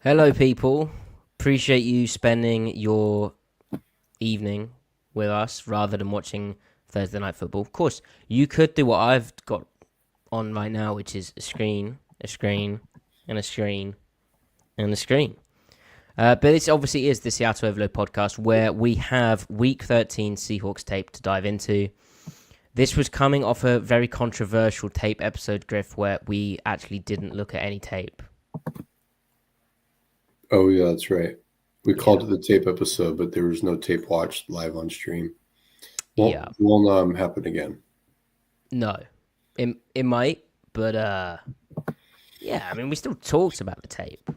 Hello, people. Appreciate you spending your evening with us rather than watching Thursday Night Football. Of course, you could do what I've got on right now, which is a screen, and a screen, and a screen. But this obviously is the Seattle Overload podcast where we have Week 13 Seahawks tape to dive into. This was coming off a very controversial tape episode, Griff, where we actually didn't look at any tape. Oh, yeah, that's right. We called it the tape episode, but there was no tape watched live on stream. Won't happen again. No. It might, but yeah, I mean, we still talked about the tape.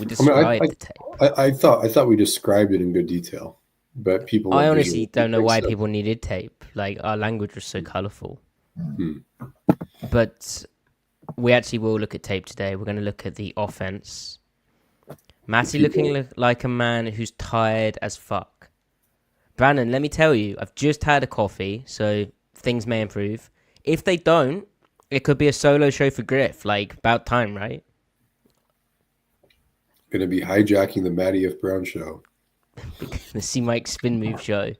We described the tape. I thought we described it in good detail, but people. I honestly don't know why people needed tape. Like, our language was so colorful. But we actually will look at tape today. We're going to look at the offense. Matty looking like a man who's tired as fuck. Brandon, let me tell you, I've just had a coffee, so things may improve. If they don't, it could be a solo show for Griff. Like, about time, right? Going to be hijacking the Matty F Brown show. The C Mike Spin Move show.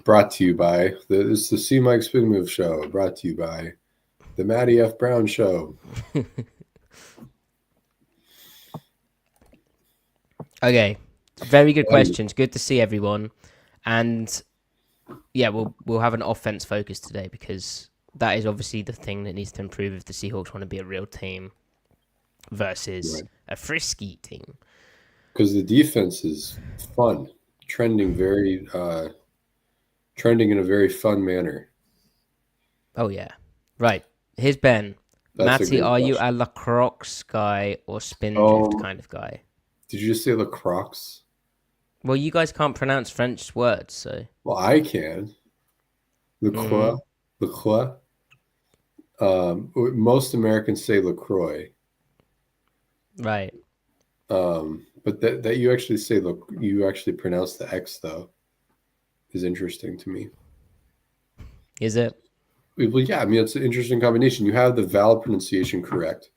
Brought to you by the C Mike Spin Move show. Brought to you by the Matty F Brown show. Okay, very good questions. Good to see everyone, and yeah, we'll have an offense focus today because that is obviously the thing that needs to improve if the Seahawks want to be a real team versus a frisky team. Because the defense is fun, trending in a very fun manner. Oh yeah, right. Here's Ben. Matty, are you a lacrosse guy or spin drift kind of guy? Did you just say lacrosse? Well, you guys can't pronounce French words, so. Well, I can. LaCroix. LaCroix. Most Americans say LaCroix. Right. But that you actually say, look, you actually pronounce the X, though, is interesting to me. Is it? Well, yeah, I mean, it's an interesting combination. You have the vowel pronunciation correct,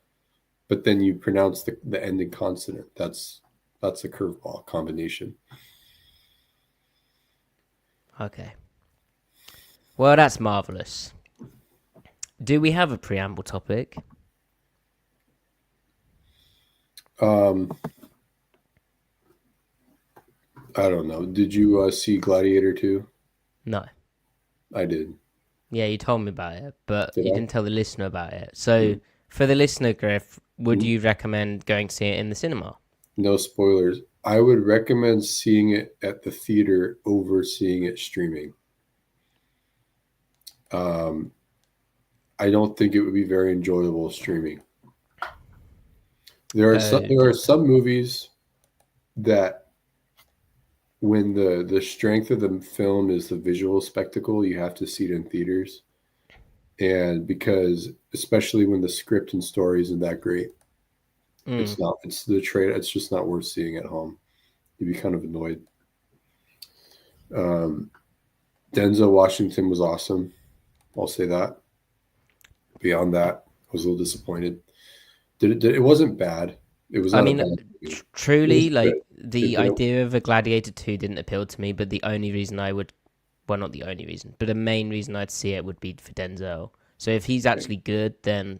but then you pronounce the ending consonant. That's a curveball combination. Okay. Well, that's marvelous. Do we have a preamble topic? I don't know. Did you see Gladiator 2? No. I did. Yeah, you told me about it, but you didn't tell the listener about it. So, for the listener, Griff, would you recommend going to see it in the cinema? No spoilers. I would recommend seeing it at the theater over seeing it streaming. I don't think it would be very enjoyable streaming. There are some movies that when the strength of the film is the visual spectacle, you have to see it in theaters. And because especially when the script and story isn't that great, it's just not worth seeing at home. You'd be kind of annoyed. Denzel Washington was awesome. I'll say that. Beyond that, I was a little disappointed. It wasn't bad. It was. Truly, like the idea of a Gladiator 2 didn't appeal to me, but the only reason I would, well, not the only reason, but the main reason I'd see it would be for Denzel. So if he's actually good, then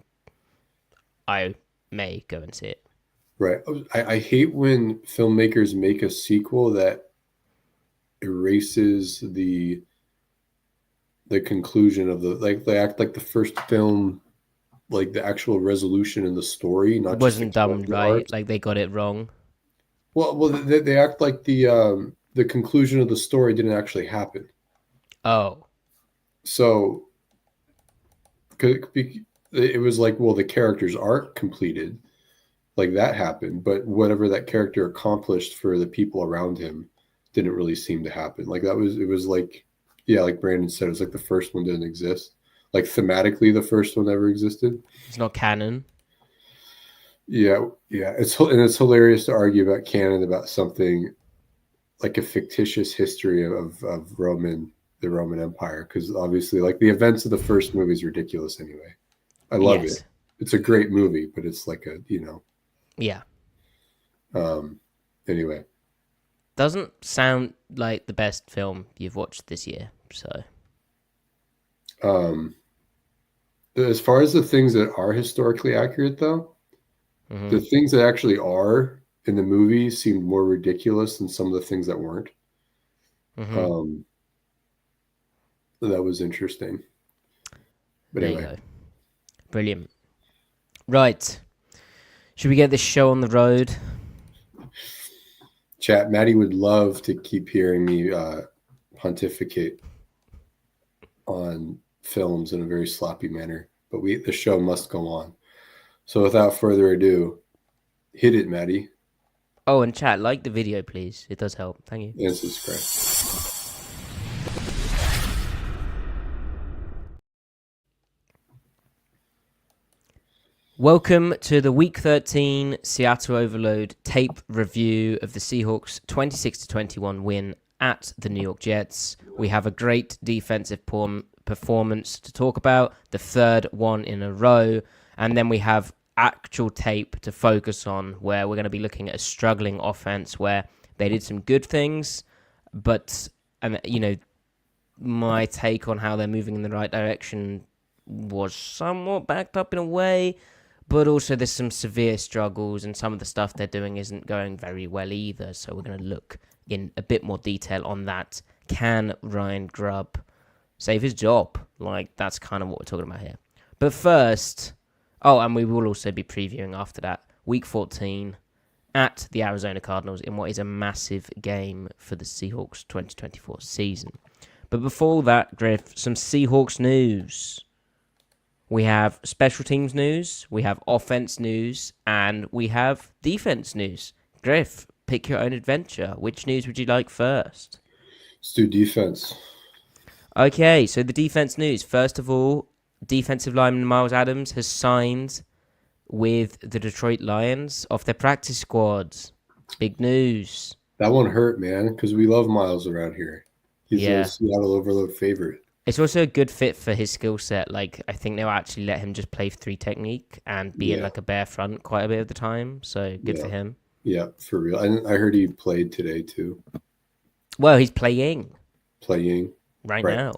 I may go and see it. Right. I hate when filmmakers make a sequel that erases the conclusion of they act like the first film, like the actual resolution in the story, not wasn't done right. Like they got it wrong. Well, they act like the conclusion of the story didn't actually happen. Oh. So it was like, well, the character's arc completed, like that happened, but whatever that character accomplished for the people around him didn't really seem to happen. Like it was like, yeah, like Brandon said, it's like the first one didn't exist. Like thematically, the first one never existed. It's not canon. Yeah. It's hilarious to argue about canon about something like a fictitious history of the Roman Empire, because obviously, like the events of the first movie is ridiculous anyway. I love it. it's a great movie, but it's like a, Yeah. Anyway. Doesn't sound like the best film you've watched this year, so. As far as the things that are historically accurate, though, the things that actually are in the movie seemed more ridiculous than some of the things that weren't. That was interesting. But there anyway. you go. Brilliant. Right. Should we get this show on the road? Chat, Matty would love to keep hearing me pontificate on films in a very sloppy manner, but the show must go on. So without further ado, hit it, Matty. Oh, and chat, like the video, please. It does help. Thank you. And subscribe. Welcome to the Week 13 Seattle Overload tape review of the Seahawks' 26-21 win at the New York Jets. We have a great defensive performance to talk about, the third one in a row, and then we have actual tape to focus on where we're going to be looking at a struggling offense where they did some good things, but my take on how they're moving in the right direction was somewhat backed up in a way. But also there's some severe struggles and some of the stuff they're doing isn't going very well either. So we're going to look in a bit more detail on that. Can Ryan Grubb save his job? That's kind of what we're talking about here. But first, and we will also be previewing after that, Week 14 at the Arizona Cardinals in what is a massive game for the Seahawks 2024 season. But before that, Griff, some Seahawks news. We have special teams news, we have offense news, and we have defense news. Griff, pick your own adventure. Which news would you like first? Let's do defense. Okay, so the defense news. First of all, defensive lineman Miles Adams has signed with the Detroit Lions off their practice squads. Big news. That one hurt, man, because we love Miles around here. He's a Seattle Overload favorite. It's also a good fit for his skill set. I think they'll actually let him just play 3 technique and be in a bare front quite a bit of the time. So good for him. Yeah, for real. I heard he played today too. Well, he's playing. Right now.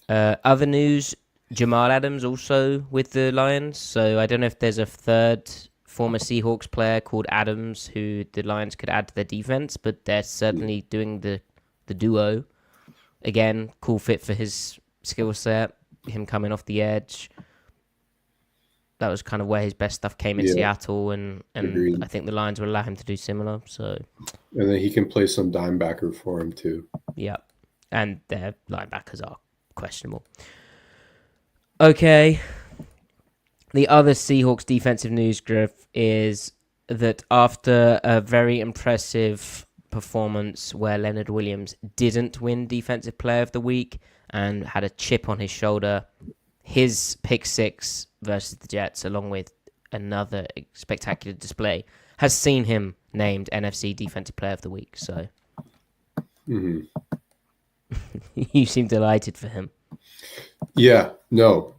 Other news, Jamal Adams also with the Lions. So I don't know if there's a third former Seahawks player called Adams who the Lions could add to their defense, but they're certainly doing the duo. Again, cool fit for his skill set, him coming off the edge. That was kind of where his best stuff came in Seattle, and I think the Lions will allow him to do similar. So, and then he can play some dime backer for him too. Yeah, and their linebackers are questionable. Okay, the other Seahawks defensive news, Griff, is that after a very impressive performance where Leonard Williams didn't win Defensive Player of the Week and had a chip on his shoulder, his pick 6 versus the Jets, along with another spectacular display, has seen him named NFC Defensive Player of the Week. So you seem delighted for him. Yeah, no,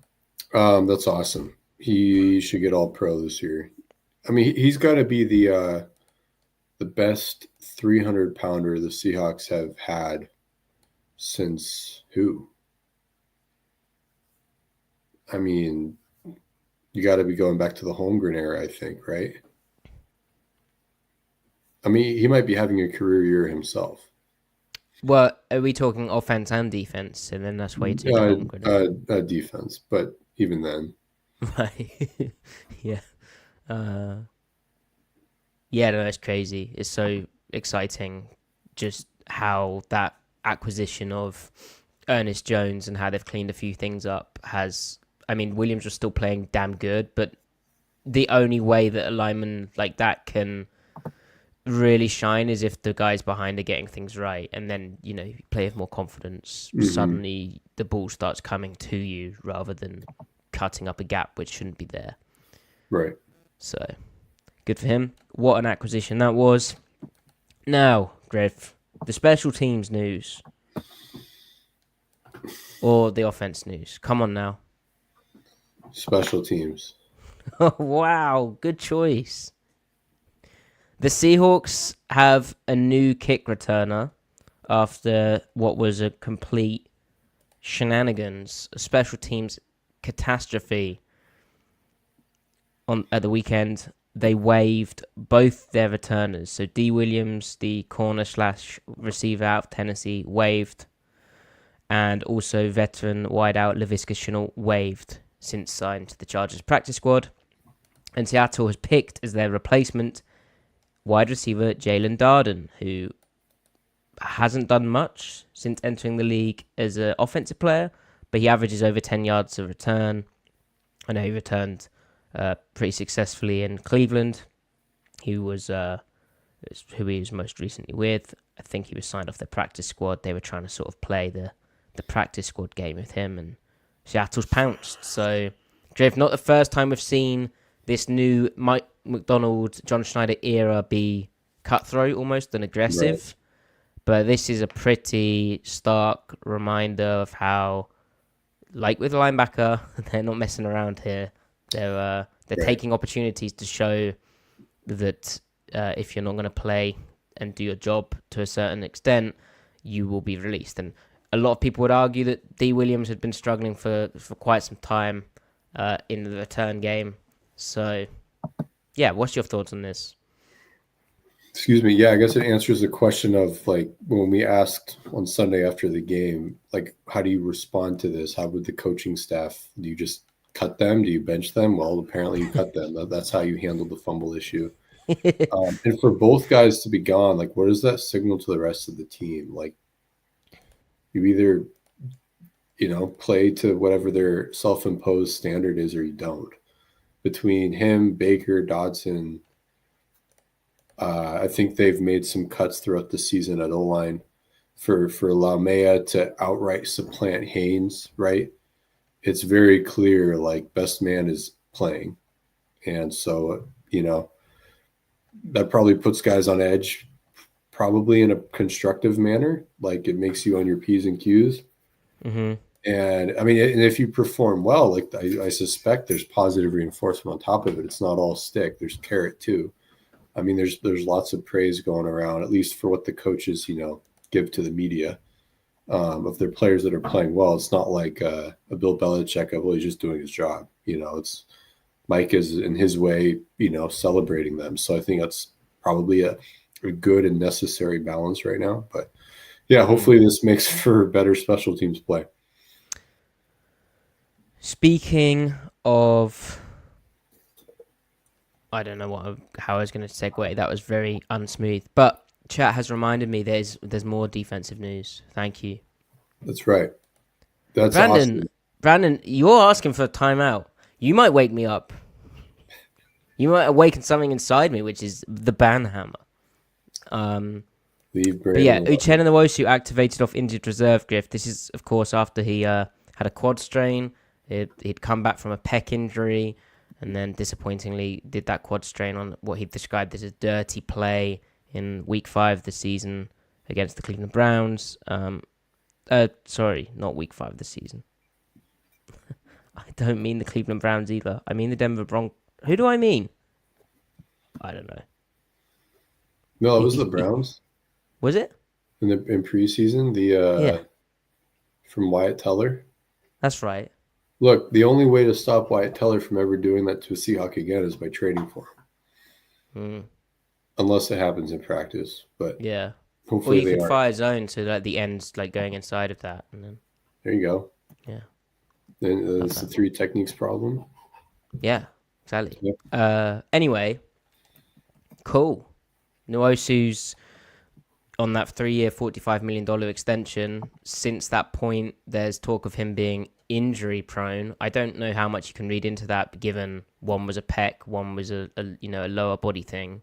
that's awesome. He should get all pro this year. I mean, he's got to be the best 300-pounder the Seahawks have had since who? I mean, you got to be going back to the Holmgren era, I think, right? I mean, he might be having a career year himself. Well, are we talking offense and defense? And then that's why you take Holmgren. Defense, but even then. Right. Yeah. Yeah, no, that's crazy. It's so exciting just how that acquisition of Ernest Jones and how they've cleaned a few things up has... I mean, Williams was still playing damn good, but the only way that a lineman like that can really shine is if the guys behind are getting things right. And then, you play with more confidence. Suddenly the ball starts coming to you rather than cutting up a gap which shouldn't be there. Right. So... good for him. What an acquisition that was. Now, Griff, the special teams news. Or the offense news. Come on now. Special teams. Wow, good choice. The Seahawks have a new kick returner after what was a complete shenanigans, a special teams catastrophe at the weekend. They waived both their returners. So D. Williams, the corner slash receiver out of Tennessee, waived. And also veteran wideout Laviska Shenault waived since signed to the Chargers practice squad. And Seattle has picked as their replacement wide receiver Jalen Darden, who hasn't done much since entering the league as an offensive player, but he averages over 10 yards of return. I know he returned pretty successfully in Cleveland. He was who he was most recently with. I think he was signed off their practice squad. They were trying to sort of play the practice squad game with him, and Seattle's pounced. So, Dave, not the first time we've seen this new Mike McDonald, John Schneider era be cutthroat almost and aggressive. Right. But this is a pretty stark reminder of how, like with the linebacker, they're not messing around here. They're taking opportunities to show that if you're not going to play and do your job to a certain extent, you will be released. And a lot of people would argue that D. Williams had been struggling for quite some time in the return game. So, yeah, what's your thoughts on this? Excuse me. Yeah, I guess it answers the question of, like, when we asked on Sunday after the game, like, how do you respond to this? How would the coaching staff, do you just cut them? Do you bench them? Well, apparently you cut them. That's how you handle the fumble issue. And for both guys to be gone, like, what does that signal to the rest of the team? Like, you either, play to whatever their self-imposed standard is, or you don't. Between him, Baker, Dodson, I think they've made some cuts throughout the season at O-line for Laumea to outright supplant Haynes, right? It's very clear, like, best man is playing. And so, that probably puts guys on edge, probably in a constructive manner. Like, it makes you on your P's and Q's. Mm-hmm. And, I mean, and if you perform well, like, I suspect there's positive reinforcement on top of it. It's not all stick. There's carrot, too. I mean, there's lots of praise going around, at least for what the coaches, give to the media of their players that are playing well. It's not like a Bill Belichick of, well, he's just doing his job. It's Mike is in his way, celebrating them. So I think that's probably a good and necessary balance right now. But yeah, hopefully this makes for better special teams play. Speaking of, I don't know how I was going to segue. That was very unsmooth. But chat has reminded me there's more defensive news. Thank you. That's right. That's Brandon. awesome. Brandon, you're asking for a timeout. You might wake me up. You might awaken something inside me, which is the banhammer. But yeah, Uchenna Nwosu activated off injured reserve, Griff. This is, of course, after he had a quad strain. He'd come back from a pec injury, and then disappointingly did that quad strain on what he described as a dirty play in week 5 of the season against the Cleveland Browns. Sorry, not week 5 of the season. I don't mean the Cleveland Browns either. I mean the Denver Broncos. Who do I mean? I don't know. No, it was the Browns. Was it? In preseason, from Wyatt Teller. That's right. Look, the only way to stop Wyatt Teller from ever doing that to a Seahawk again is by trading for him. Unless it happens in practice. But yeah. Hopefully you could fire zone to like the ends, like going inside of that. And then there you go. Yeah. Then it's the 3 techniques problem. Yeah, exactly. Yep. Anyway, cool. Nwosu's on that 3-year, $45 million extension. Since that point, there's talk of him being injury prone. I don't know how much you can read into that, given one was a pec, one was a lower body thing.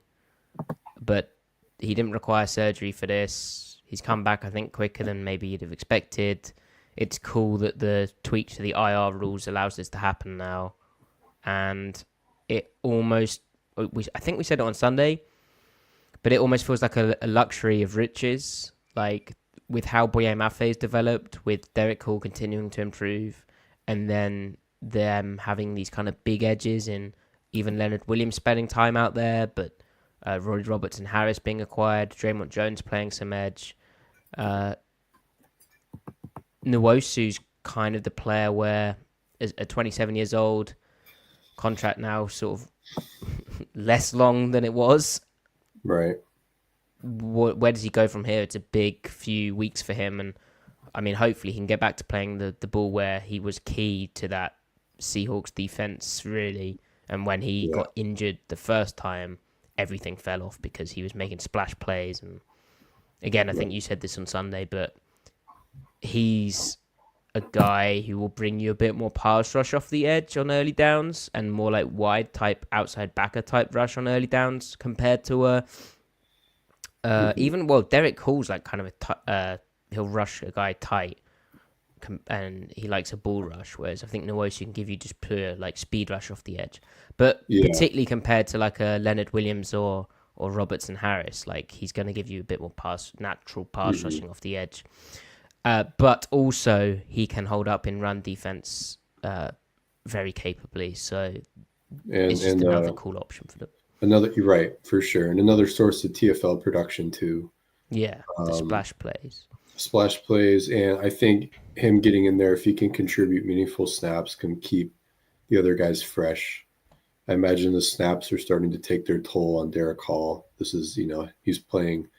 But he didn't require surgery for this. He's come back, I think, quicker than maybe you'd have expected. It's cool that the tweak to the IR rules allows this to happen now. And it almost, I think we said it on Sunday, but it almost feels like a luxury of riches. Like, with how Boye Maffei's developed, with Derek Hall continuing to improve, and then them having these kind of big edges in even Leonard Williams spending time out there, but Rory Robertson Harris being acquired, Draymond Jones playing some edge. Nwosu's kind of the player where, at 27 years old, contract now sort of less long than it was. Right. Where does he go from here? It's a big few weeks for him, and I mean, hopefully he can get back to playing the ball where he was key to that Seahawks defense, really. And when he got injured the first time, everything fell off because he was making splash plays. And again, I think you said this on Sunday, but he's a guy who will bring you a bit more pass rush off the edge on early downs and more like wide type, outside backer type rush on early downs compared to even, well, Derek Hall's like kind of he'll rush a guy tight and he likes a bull rush, whereas I think Nwosu can give you just pure like speed rush off the edge. But particularly compared to like a Leonard Williams or Robertson Harris, like he's going to give you a bit more natural pass rushing off the edge. But also he can hold up in run defense very capably. So it's just another cool option for them. You're right, for sure. And another source of TFL production too. Yeah, the splash plays. Splash plays, and I think him getting in there, if he can contribute meaningful snaps, can keep the other guys fresh. I imagine the snaps are starting to take their toll on Derek Hall. This is, he's playing,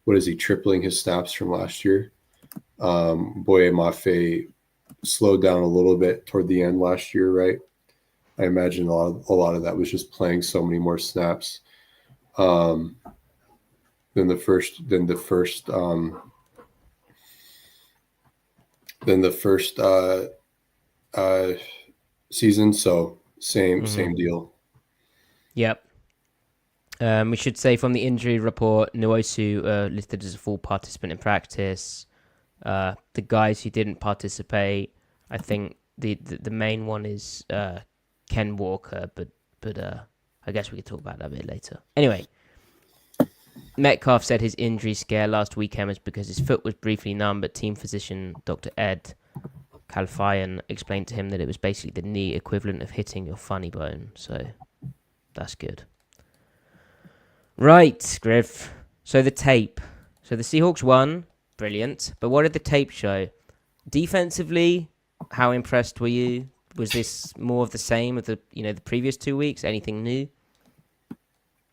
what is he, tripling his snaps from last year? Boye Mafe slowed down a little bit toward the end last year, right? I imagine a lot of that was just playing so many more snaps than the first season. So same deal. Yep. We should say from the injury report, Nwosu listed as a full participant in practice. The guys who didn't participate, I think the main one is Ken Walker, but I guess we could talk about that a bit later. Anyway, Metcalf said his injury scare last weekend was because his foot was briefly numb, but team physician Dr. Ed Kalfayan explained to him that it was basically the knee equivalent of hitting your funny bone. So that's good. Right, Griff. So the tape. So the Seahawks won. Brilliant. But what did the tape show? Defensively, how impressed were you? Was this more of the same of the previous 2 weeks? Anything new?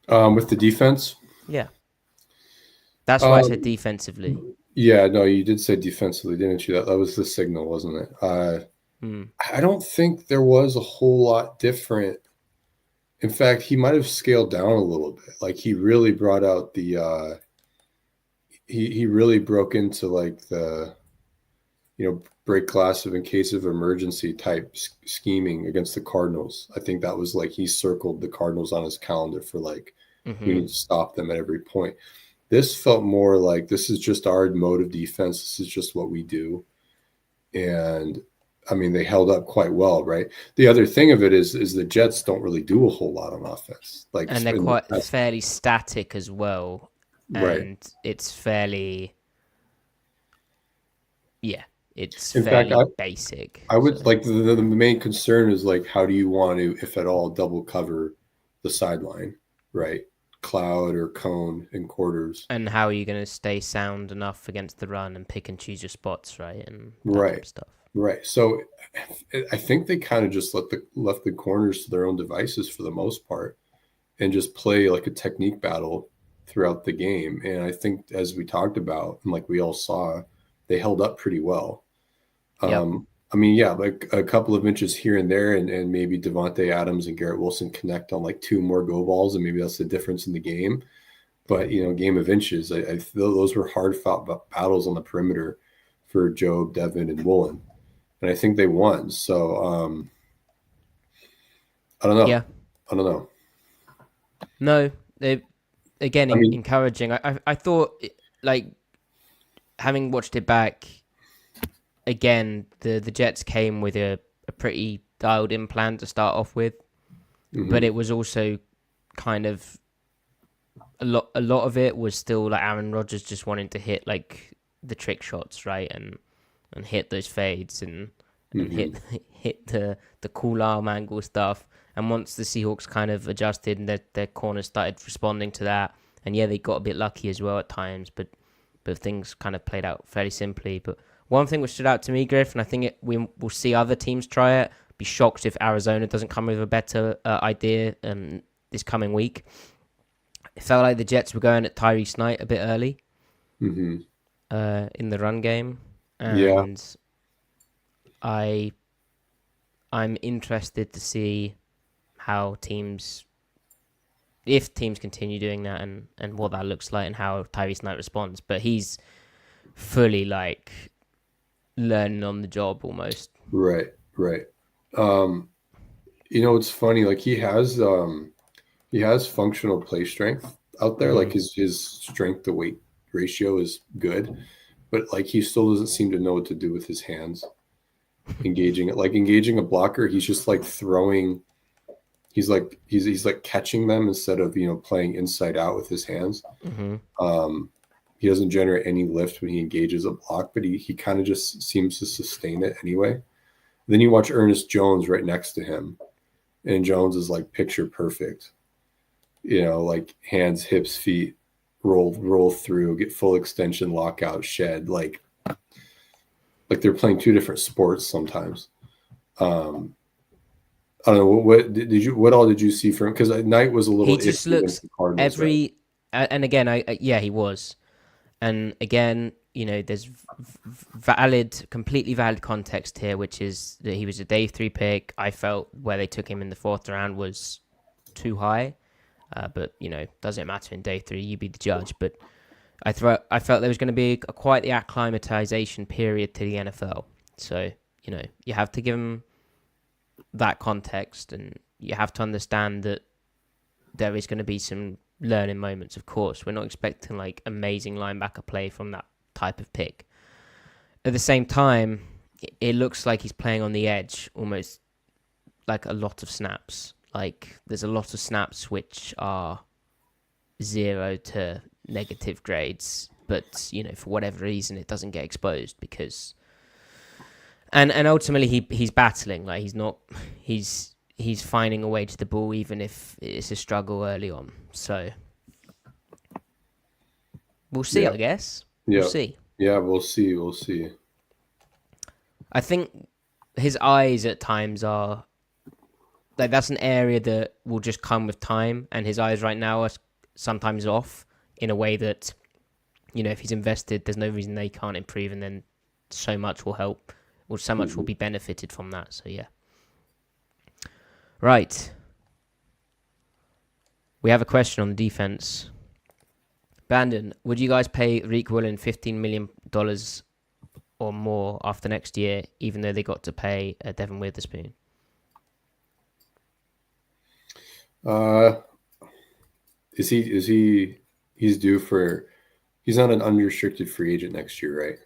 With the defense? Yeah. That's why I said defensively. Yeah, no, you did say defensively, didn't you? That was the signal, wasn't it? I don't think there was a whole lot different. In fact, he might have scaled down a little bit. Like he really brought out the he really broke into like the break glass in case of emergency type scheming against the Cardinals. I think that was like he circled the Cardinals on his calendar for like we need to stop them at every point. This felt more like this is just our mode of defense. This is just what we do. And I mean, they held up quite well, right? The other thing of it is the Jets don't really do a whole lot on offense. And they're quite fairly static as well. And right. It's fairly, it's fairly basic. I would like the main concern is like, how do you want to, if at all, double cover the sideline, right? Cloud or cone in quarters. And how are you going to stay sound enough against the run and pick and choose your spots, right? And right. Type of stuff. Right. So I think they kind of just left the corners to their own devices for the most part and just play like a technique battle throughout the game. And I think as we talked about and like we all saw, they held up pretty well. Yep. I mean, yeah, like a couple of inches here and there, and maybe Devontae Adams and Garrett Wilson connect on like two more go balls, and maybe that's the difference in the game. But, game of inches, I feel those were hard-fought battles on the perimeter for Job, Devin, and Woolen. And I think they won. So, I don't know. Yeah. I don't know. No, encouraging. I thought, like, having watched it back, again, the Jets came with a pretty dialed-in plan to start off with, but it was also kind of a lot of it was still like Aaron Rodgers just wanting to hit like the trick shots, right, and hit those fades, and and Hmm. hit the cool arm angle stuff. And once the Seahawks kind of adjusted and their corners started responding to that, and yeah, they got a bit lucky as well at times, but things kind of played out fairly simply. But one thing which stood out to me, Griff, and I think we will see other teams try it. Be shocked if Arizona doesn't come with a better idea this coming week. It felt like the Jets were going at Tyrese Knight a bit early Hmm. in the run game, Yeah. and I'm interested to see how if teams continue doing that, and what that looks like and how Tyrese Knight responds. But he's fully like learning on the job almost. Right. Right. Um, it's funny. Like he has functional play strength out there. Like Mm-hmm. his strength to weight ratio is good, but like he still doesn't seem to know what to do with his hands. Engaging a blocker, he's just like throwing. He's like catching them instead of playing inside out with his hands. Mm-hmm. He doesn't generate any lift when he engages a block, but he kind of just seems to sustain it anyway. Then you watch Ernest Jones right next to him, and Jones is like picture perfect. Like hands, hips, feet, roll through, get full extension, lockout, shed. Like they're playing two different sports sometimes. Um, I don't know what all did you see from him? Because Knight was a He little just iffy looks against the Cardinals, right? and again, yeah, he was, and again, there's completely valid context here, which is that he was a day 3 pick. I felt where they took him in the 4th round was too high, but doesn't matter in day 3. You be the judge. But I felt there was going to be quite the acclimatization period to the NFL, so you have to give him that context, and you have to understand that there is going to be some learning moments. Of course, we're not expecting like amazing linebacker play from that type of pick. At the same time, it looks like he's playing on the edge almost like a lot of snaps. Like there's a lot of snaps which are 0 to negative grades, but for whatever reason it doesn't get exposed because and ultimately he's battling. Like he's finding a way to the ball even if it's a struggle early on. So we'll see, Yeah, I guess. We'll yeah, see. yeah. We'll see. We'll see. I think his eyes at times are like that's an area that will just come with time, and his eyes right now are sometimes off in a way that if he's invested, there's no reason they can't improve, and then so much will help, or so much will be benefited from that. So yeah. Right. We have a question on the defense. Bandon, would you guys pay Reek Willen $15 million or more after next year, even though they got to pay Devin Witherspoon? He's due for. He's not an unrestricted free agent next year, right?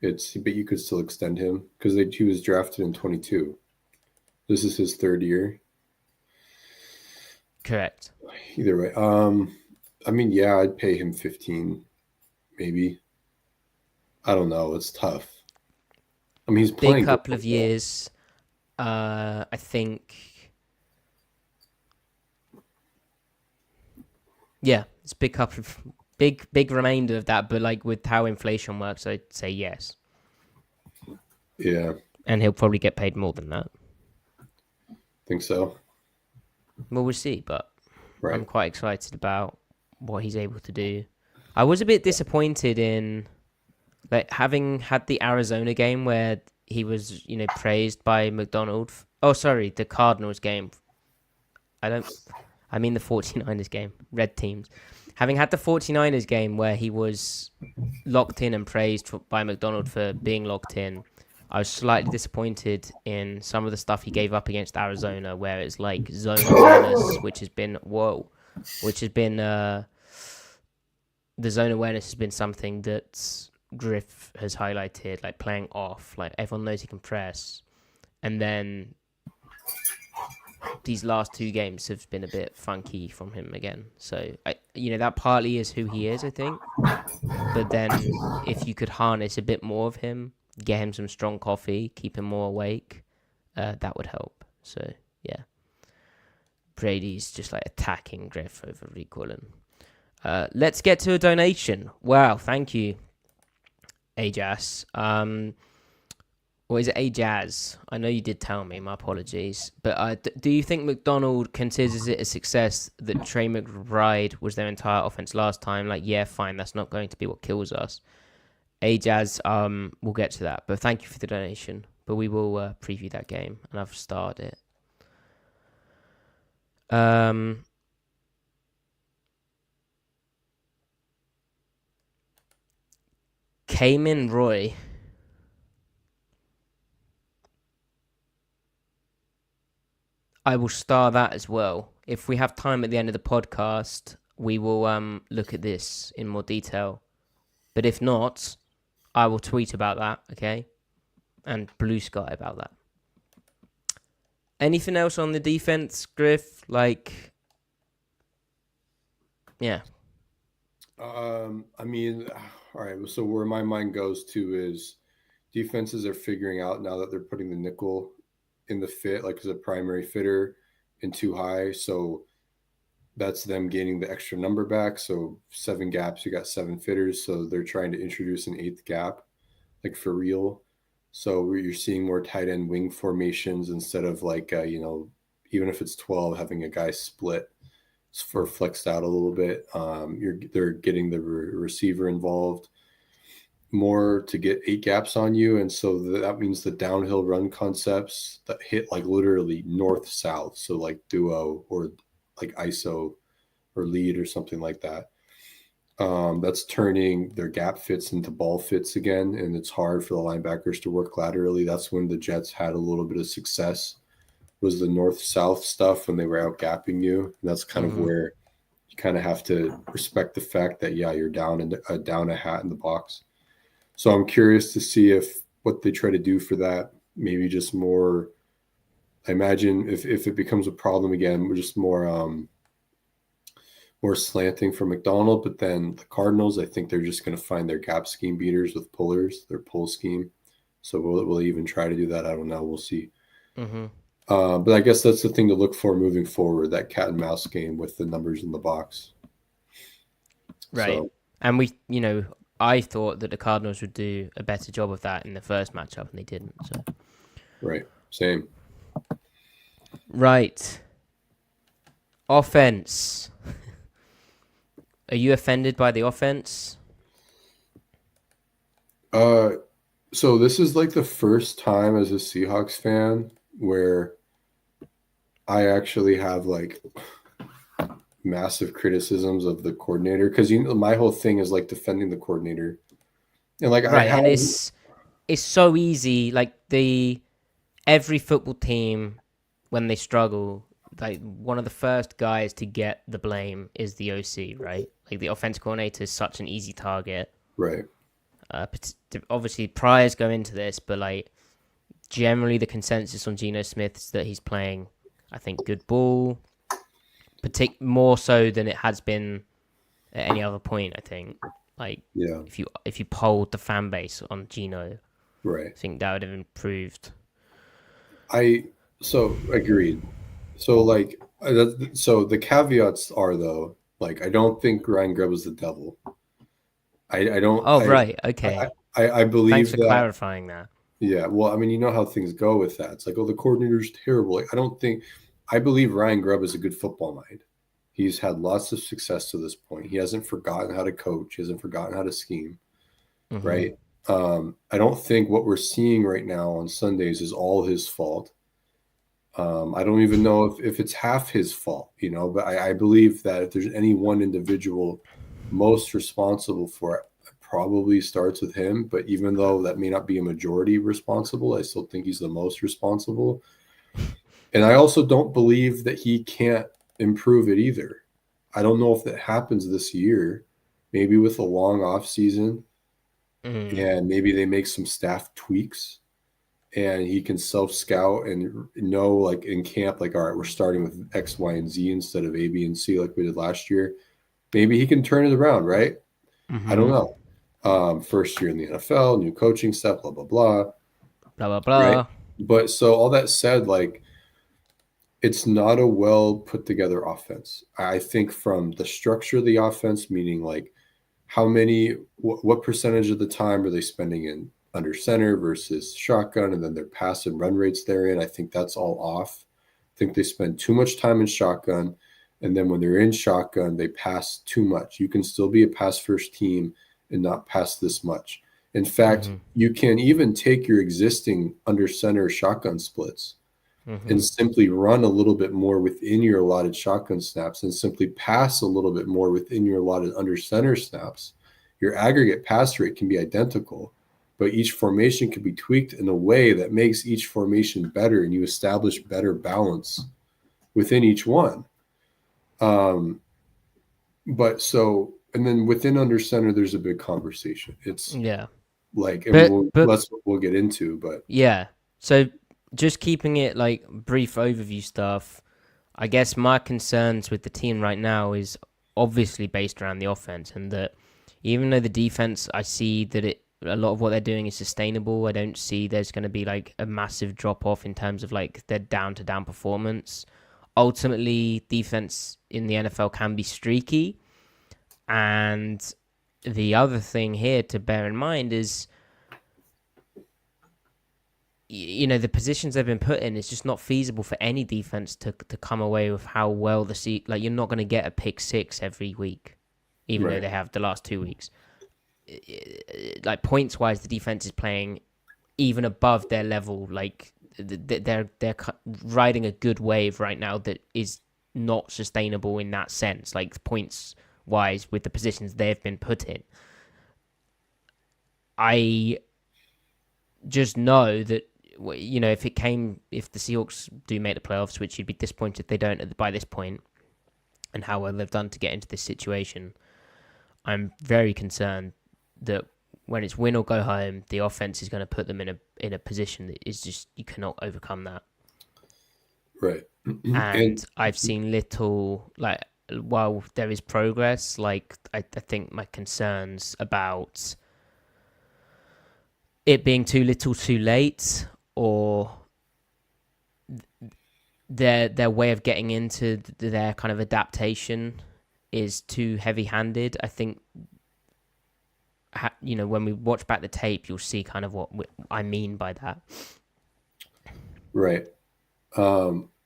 But you could still extend him because he was drafted in 22. This is his 3rd year. Correct. Either way, I mean, yeah, I'd pay him 15, maybe. I don't know. It's tough. I mean, he's Big playing couple of years. I think. Yeah, it's big couple of big remainder of that, but like with how inflation works, I'd say yes. Yeah, And he'll probably get paid more than that. think so. Well, we'll see, but Right. I'm quite excited about what he's able to do. I was a bit disappointed in like having had the Arizona game where he was, praised by McDonald. Oh, sorry, the Cardinals game. I mean the 49ers game, red teams. Having had the 49ers game where he was locked in and praised by McDonald for being locked in, I was slightly disappointed in some of the stuff he gave up against Arizona, where it's like zone awareness, which has been the zone awareness has been something that Griff has highlighted, like playing off, like everyone knows he can press, and then these last 2 games have been a bit funky from him again. So that partly is who he is, I think. But then if you could harness a bit more of him, get him some strong coffee, keep him more awake. That would help. So yeah, Brady's just like attacking Griff over recalling. Let's get to a donation. Wow, thank you, Ajas. Or is it Ajaz? I know you did tell me. My apologies. But do you think McDonald considers it a success that Trey McBride was their entire offense last time? Like, yeah, fine. That's not going to be what kills us. Ajaz, we'll get to that. But thank you for the donation. But we will preview that game, and I've started it. Cayman Roy. I will star that as well. If we have time at the end of the podcast, we will look at this in more detail. But if not, I will tweet about that, okay? And blue sky about that. Anything else on the defense, Griff? Like, yeah. I mean, all right. So where my mind goes to is defenses are figuring out now that they're putting the nickel in the fit, like as a primary fitter and too high. So that's them gaining the extra number back. So 7 gaps, you got 7 fitters. So they're trying to introduce an 8th gap, like for real. So you're seeing more tight end wing formations instead of like, even if it's 12, having a guy split for flexed out a little bit. They're getting the receiver involved more to get 8 gaps on you. And so that means the downhill run concepts that hit like literally north-south. So like duo or like ISO or lead or something like that. That's turning their gap fits into ball fits again, and it's hard for the linebackers to work laterally. That's when the Jets had a little bit of success, was the north-south stuff when they were out gapping you. And that's kind of where you kind of have to respect the fact that, yeah, you're down a hat in the box. So I'm curious to see if what they try to do for that, maybe just more, I imagine if it becomes a problem again, we're just more slanting for McDonald. But then the Cardinals, I think they're just going to find their gap scheme beaters with pullers, their pull scheme. So will they even try to do that? I don't know. We'll see. But I guess that's the thing to look for moving forward, that cat and mouse game with the numbers in the box. Right. So, and I thought that the Cardinals would do a better job of that in the first matchup, and they didn't. So. Right. Same. Right. Offense. Are you offended by the offense? So this is like the first time as a Seahawks fan where I actually have like massive criticisms of the coordinator, because my whole thing is like defending the coordinator, and like and it's so easy. Like every football team, when they struggle, like one of the first guys to get the blame is the OC, right? Like the offense coordinator is such an easy target, right? Obviously, priors go into this, but like generally the consensus on Geno Smith is that he's playing, I think, good ball, more so than it has been at any other point. I think, like, yeah, if you polled the fan base on Geno, right, I think that would have improved. So agreed. So like, so the caveats are though, like I don't think Ryan Grubb is the devil. I don't. Oh, right. Okay. I believe. Thanks for clarifying that. Yeah. Well, I mean, you know how things go with that. It's like, oh, the coordinator's terrible. Like, I believe Ryan Grubb is a good football mind. He's had lots of success to this point. He hasn't forgotten how to coach. He hasn't forgotten how to scheme. Right. I don't think what we're seeing right now on Sundays is all his fault. I don't even know if it's half his fault, but I believe that if there's any one individual most responsible for it, probably starts with him. But even though that may not be a majority responsible, I still think he's the most responsible. And I also don't believe that he can't improve it either. I don't know if that happens this year, maybe with a long off season, and maybe they make some staff tweaks and he can self-scout and know, like in camp, like, all right, we're starting with X, Y, and Z instead of A, B, and C like we did last year. Maybe he can turn it around, right? I don't know. First year in the NFL, new coaching staff, blah, blah, blah. Blah blah Right. blah. But so all that said, like, it's not a well put together offense. I think from the structure of the offense, meaning like what percentage of the time are they spending in under center versus shotgun, and then their pass and run rates therein. I think that's all off. I think they spend too much time in shotgun, and then when they're in shotgun, they pass too much. You can still be a pass first team and not pass this much. In fact, you can even take your existing under center shotgun splits and simply run a little bit more within your allotted shotgun snaps and simply pass a little bit more within your allotted under center snaps. Your aggregate pass rate can be identical, but each formation can be tweaked in a way that makes each formation better, and you establish better balance within each one. But so, and then within under center, there's a big conversation. It's like, and that's what we'll get into, but yeah. So just keeping it like brief overview stuff, I guess my concerns with the team right now is obviously based around the offense, and that even though the defense, I see that a lot of what they're doing is sustainable. I don't see there's going to be like a massive drop off in terms of like their down to down performance. Ultimately, defense in the NFL can be streaky, and the other thing here to bear in mind is, you know, the positions they've been put in, it's just not feasible for any defense to come away with how well like, you're not going to get a pick six every week, even though they have the last 2 weeks. Like, points wise, the defense is playing even above their level. Like, they're riding a good wave right now that is not sustainable in that sense, like points wise with the positions they've been put in. I just know that, you know, if the Seahawks do make the playoffs, which you'd be disappointed if they don't by this point, and how well they've done to get into this situation, I'm very concerned that when it's win or go home, the offense is going to put them in a position that is just, you cannot overcome that. Right. And I've seen little, like, while there is progress, like, I think my concerns about it being too little too late, or their way of getting into their kind of adaptation is too heavy-handed. I think, you know, when we watch back the tape, you'll see kind of what I mean by that. Right.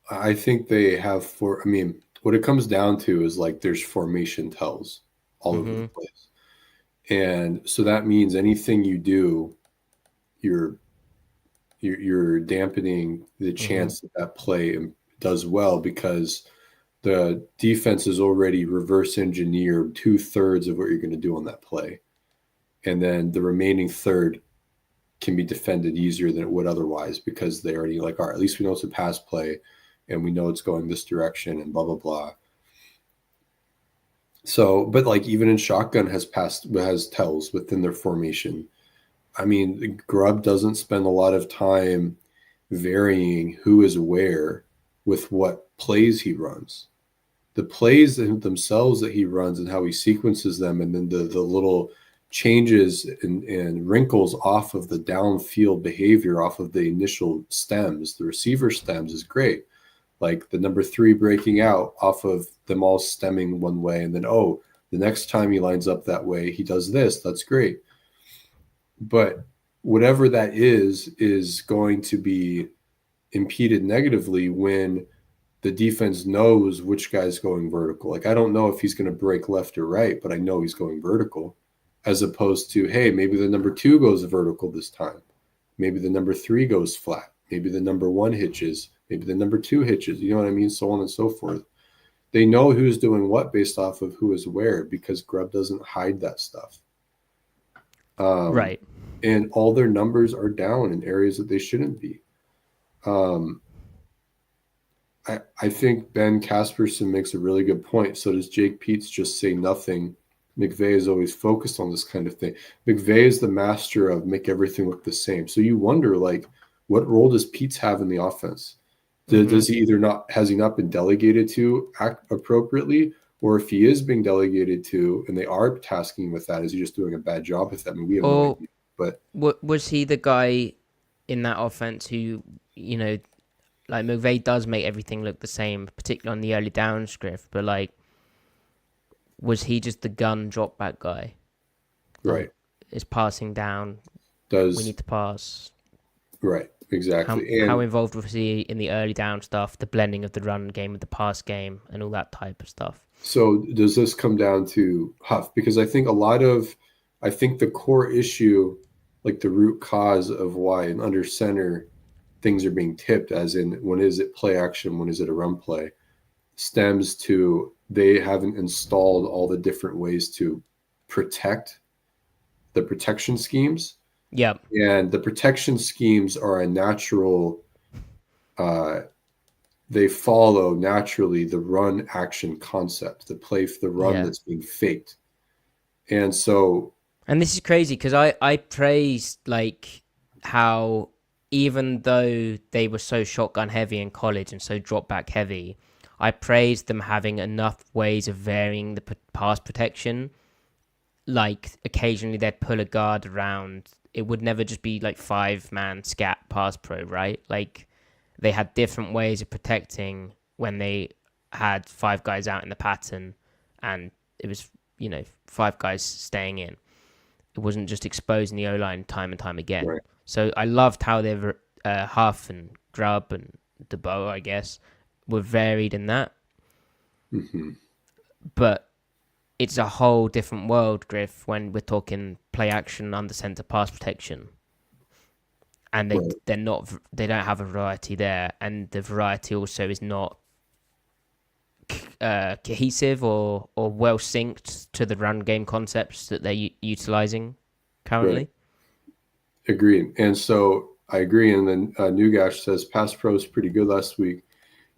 I think they have what it comes down to is like there's formation tells all over the place. And so that means anything you do, you're dampening the chance that play does well, because the defense is already reverse engineered 2/3 of what you're going to do on that play. And then the remaining third can be defended easier than it would otherwise, because they already like, all right, at least we know it's a pass play and we know it's going this direction and blah, blah, blah. So, but like even in shotgun has tells within their formation. I mean, Grubb doesn't spend a lot of time varying who is where with what plays he runs. The plays themselves that he runs and how he sequences them, and then the little changes and wrinkles off of the downfield behavior, off of the initial stems, the receiver stems, is great. Like the number 3 breaking out off of them all stemming one way, and then, the next time he lines up that way, he does this. That's great. But whatever that is going to be impeded negatively when the defense knows which guy's going vertical. Like, I don't know if he's going to break left or right, but I know he's going vertical, as opposed to, hey, maybe the number 2 goes vertical this time. Maybe the number 3 goes flat. Maybe the number 1 hitches. Maybe the number 2 hitches. You know what I mean? So on and so forth. They know who's doing what based off of who is where, because Grubb doesn't hide that stuff. Right. And all their numbers are down in areas that they shouldn't be. I think Ben Casperson makes a really good point. So does Jake Peets just say nothing. McVay is always focused on this kind of thing. McVay is the master of make everything look the same. So you wonder, like, what role does Peets have in the offense? Does he has he not been delegated to act appropriately, or if he is being delegated to, and they are tasking him with that, is he just doing a bad job with that? I mean, we have no Or idea. But was he the guy in that offense who, you know, like McVay does make everything look the same, particularly on the early down script, but like, was he just the gun drop back guy? right, Like, is passing down, we does need to pass. right, exactly. How And involved was he in the early down stuff, the blending of the run game with the pass game, and all that type of stuff? so does this come down to Huff? Because I think the core issue, like the root cause of why an under center things are being tipped, as in when is it play action, when is it a run play, stems to they haven't installed all the different ways to protect the protection schemes. Yep. And the protection schemes are a natural, uh, they follow naturally the run action concept, the run Yeah. that's being faked. And so, And this is crazy because I praised like how even though they were so shotgun heavy in college and so drop back heavy, I praised them having enough ways of varying the pass protection. Like occasionally they'd pull a guard around. It would never just be like 5-man scat pass pro, right? Like they had different ways of protecting when they had 5 guys out in the pattern and it was, 5 guys staying in. It wasn't just exposing the O-line time and time again. right. So I loved how they were Huff and Grubb and DeBow, I guess, were varied in that. Mm-hmm. But it's a whole different world, Griff, when we're talking play action under center pass protection. And Right. they don't have a variety there. And the variety also is not cohesive or well synced to the run game concepts that they're utilizing currently. Right. Agreed. And so I agree. And then Newgash says pass pro is pretty good last week.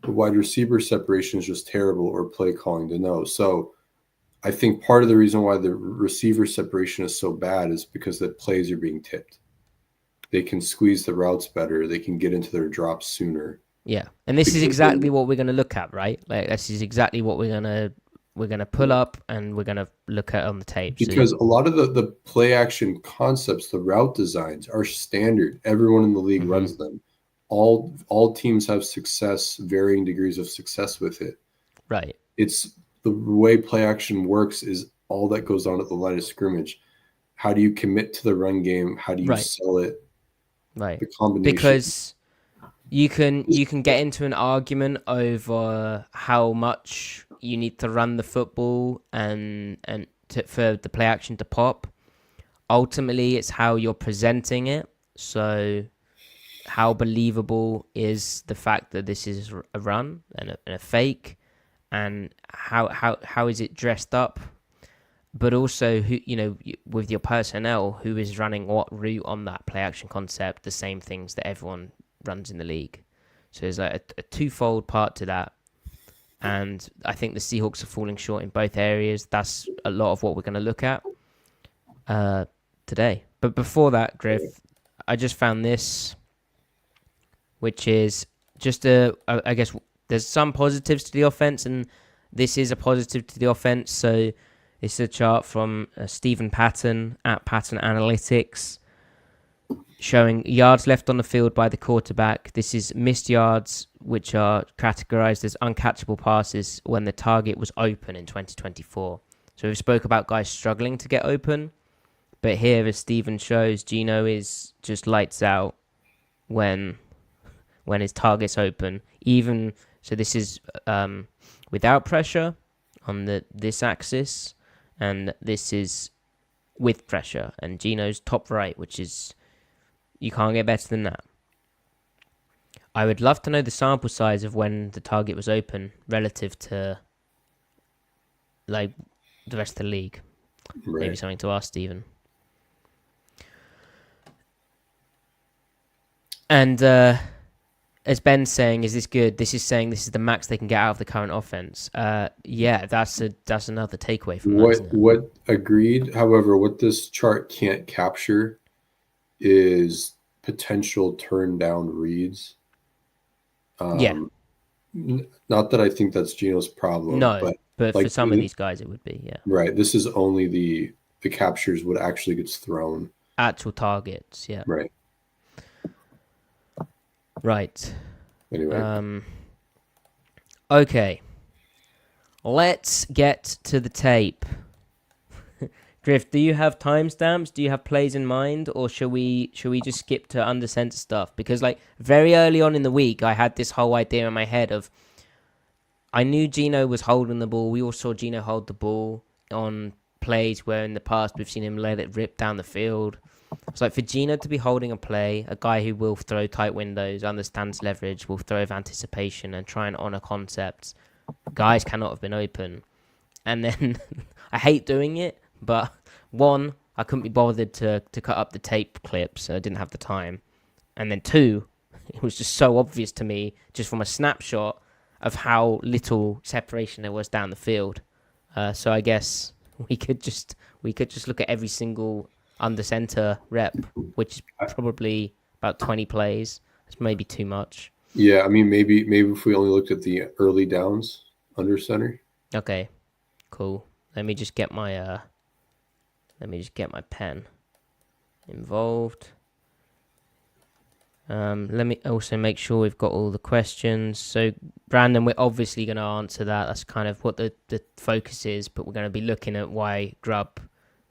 The wide receiver separation is just terrible, or play calling to know. So I think part of the reason why the receiver separation is so bad is because the plays are being tipped. They can squeeze the routes better. They can get into their drops sooner. Yeah, and this is exactly what we're going to look at, right? Like this is exactly what we're gonna pull up and we're gonna look at on the tape. Because a lot of the play action concepts, the route designs are standard. Everyone in the league runs them. All teams have success, varying degrees of success with it. Right. It's the way play action works is all that goes on at the line of scrimmage. How do you commit to the run game? How do you sell it? Right. The combination. Because you can get into an argument over how much you need to run the football and for the play action to pop. Ultimately, it's how you're presenting it. So, how believable is the fact that this is a run and a fake, and how is it dressed up? But also, who with your personnel, who is running what route on that play action concept, the same things that everyone runs in the league. So there's like a twofold part to that. And I think the Seahawks are falling short in both areas. That's a lot of what we're going to look at today. But before that, Griff, I just found this, which is just I guess there's some positives to the offense, and this is a positive to the offense. So it's a chart from Stephen Patton at Patton Analytics, showing yards left on the field by the quarterback. This is missed yards, which are categorized as uncatchable passes when the target was open in 2024. So we spoke about guys struggling to get open, but here, as Steven shows, Geno is just lights out when his target's open. Even so, this is without pressure on this axis, and this is with pressure. And Geno's top right, which is, you can't get better than that. I would love to know the sample size of when the target was open relative to like the rest of the league. Right. Maybe something to ask Steven. And as Ben's saying, is this good? This is saying this is the max they can get out of the current offense. Yeah, that's another takeaway from that, isn't it? What agreed. However, what this chart can't capture is potential turn down reads. Yeah. Not that I think that's Geno's problem, No. but But Like for some of these guys, it would be, yeah. right. This is only the captures what actually gets thrown. Actual targets, yeah. Right. Right. Anyway. Okay. Let's get to the tape. Griff, do you have timestamps? Do you have plays in mind, or should we just skip to under center stuff? Because like very early on in the week, I had this whole idea in my head of I knew Gino was holding the ball. We all saw Gino hold the ball on plays where in the past we've seen him let it rip down the field. It's like for Gino to be holding a play, a guy who will throw tight windows, understands leverage, will throw with anticipation and try and honor concepts. Guys cannot have been open. And then I hate doing it, but one, I couldn't be bothered to cut up the tape clips, so I didn't have the time. And then two, it was just so obvious to me, just from a snapshot of how little separation there was down the field. So I guess we could just look at every single under center rep, which is probably about 20 plays. It's maybe too much. Yeah, I mean maybe if we only looked at the early downs under center. Okay, cool. Let me just get my pen involved. Let me also make sure we've got all the questions. So, Brandon, we're obviously going to answer that. That's kind of what the focus is, but we're going to be looking at why Grubb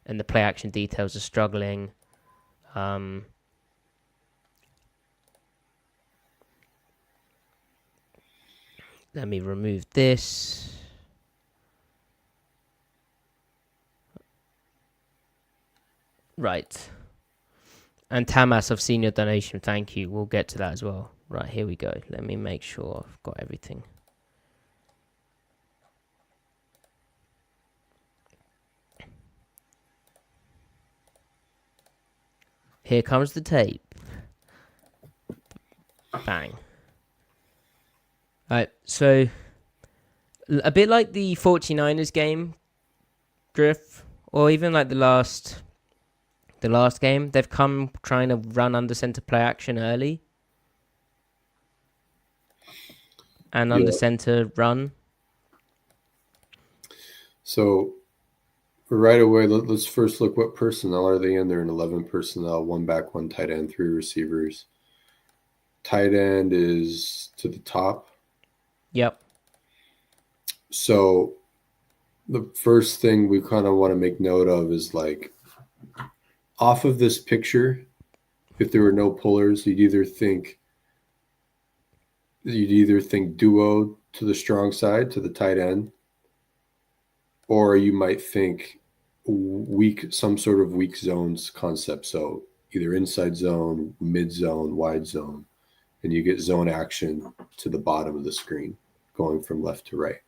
and the play action details are struggling. Let me remove this. Right. And Tamas, I've seen your donation. Thank you. We'll get to that as well. Right, here we go. Let me make sure I've got everything. Here comes the tape. Bang. Alright, so a bit like the 49ers game, Griff, or even like the last game, they've come trying to run under center play action early and under center run. So right away, let's first look what personnel are they in. They're in 11 personnel, 1 back, 1 tight end, 3 receivers. Tight end is to the top. Yep. So the first thing we kind of want to make note of is like off of this picture, if there were no pullers, you'd either think duo to the strong side, to the tight end, or you might think some sort of weak zones concept. So either inside zone, mid zone, wide zone, and you get zone action to the bottom of the screen going from left to right.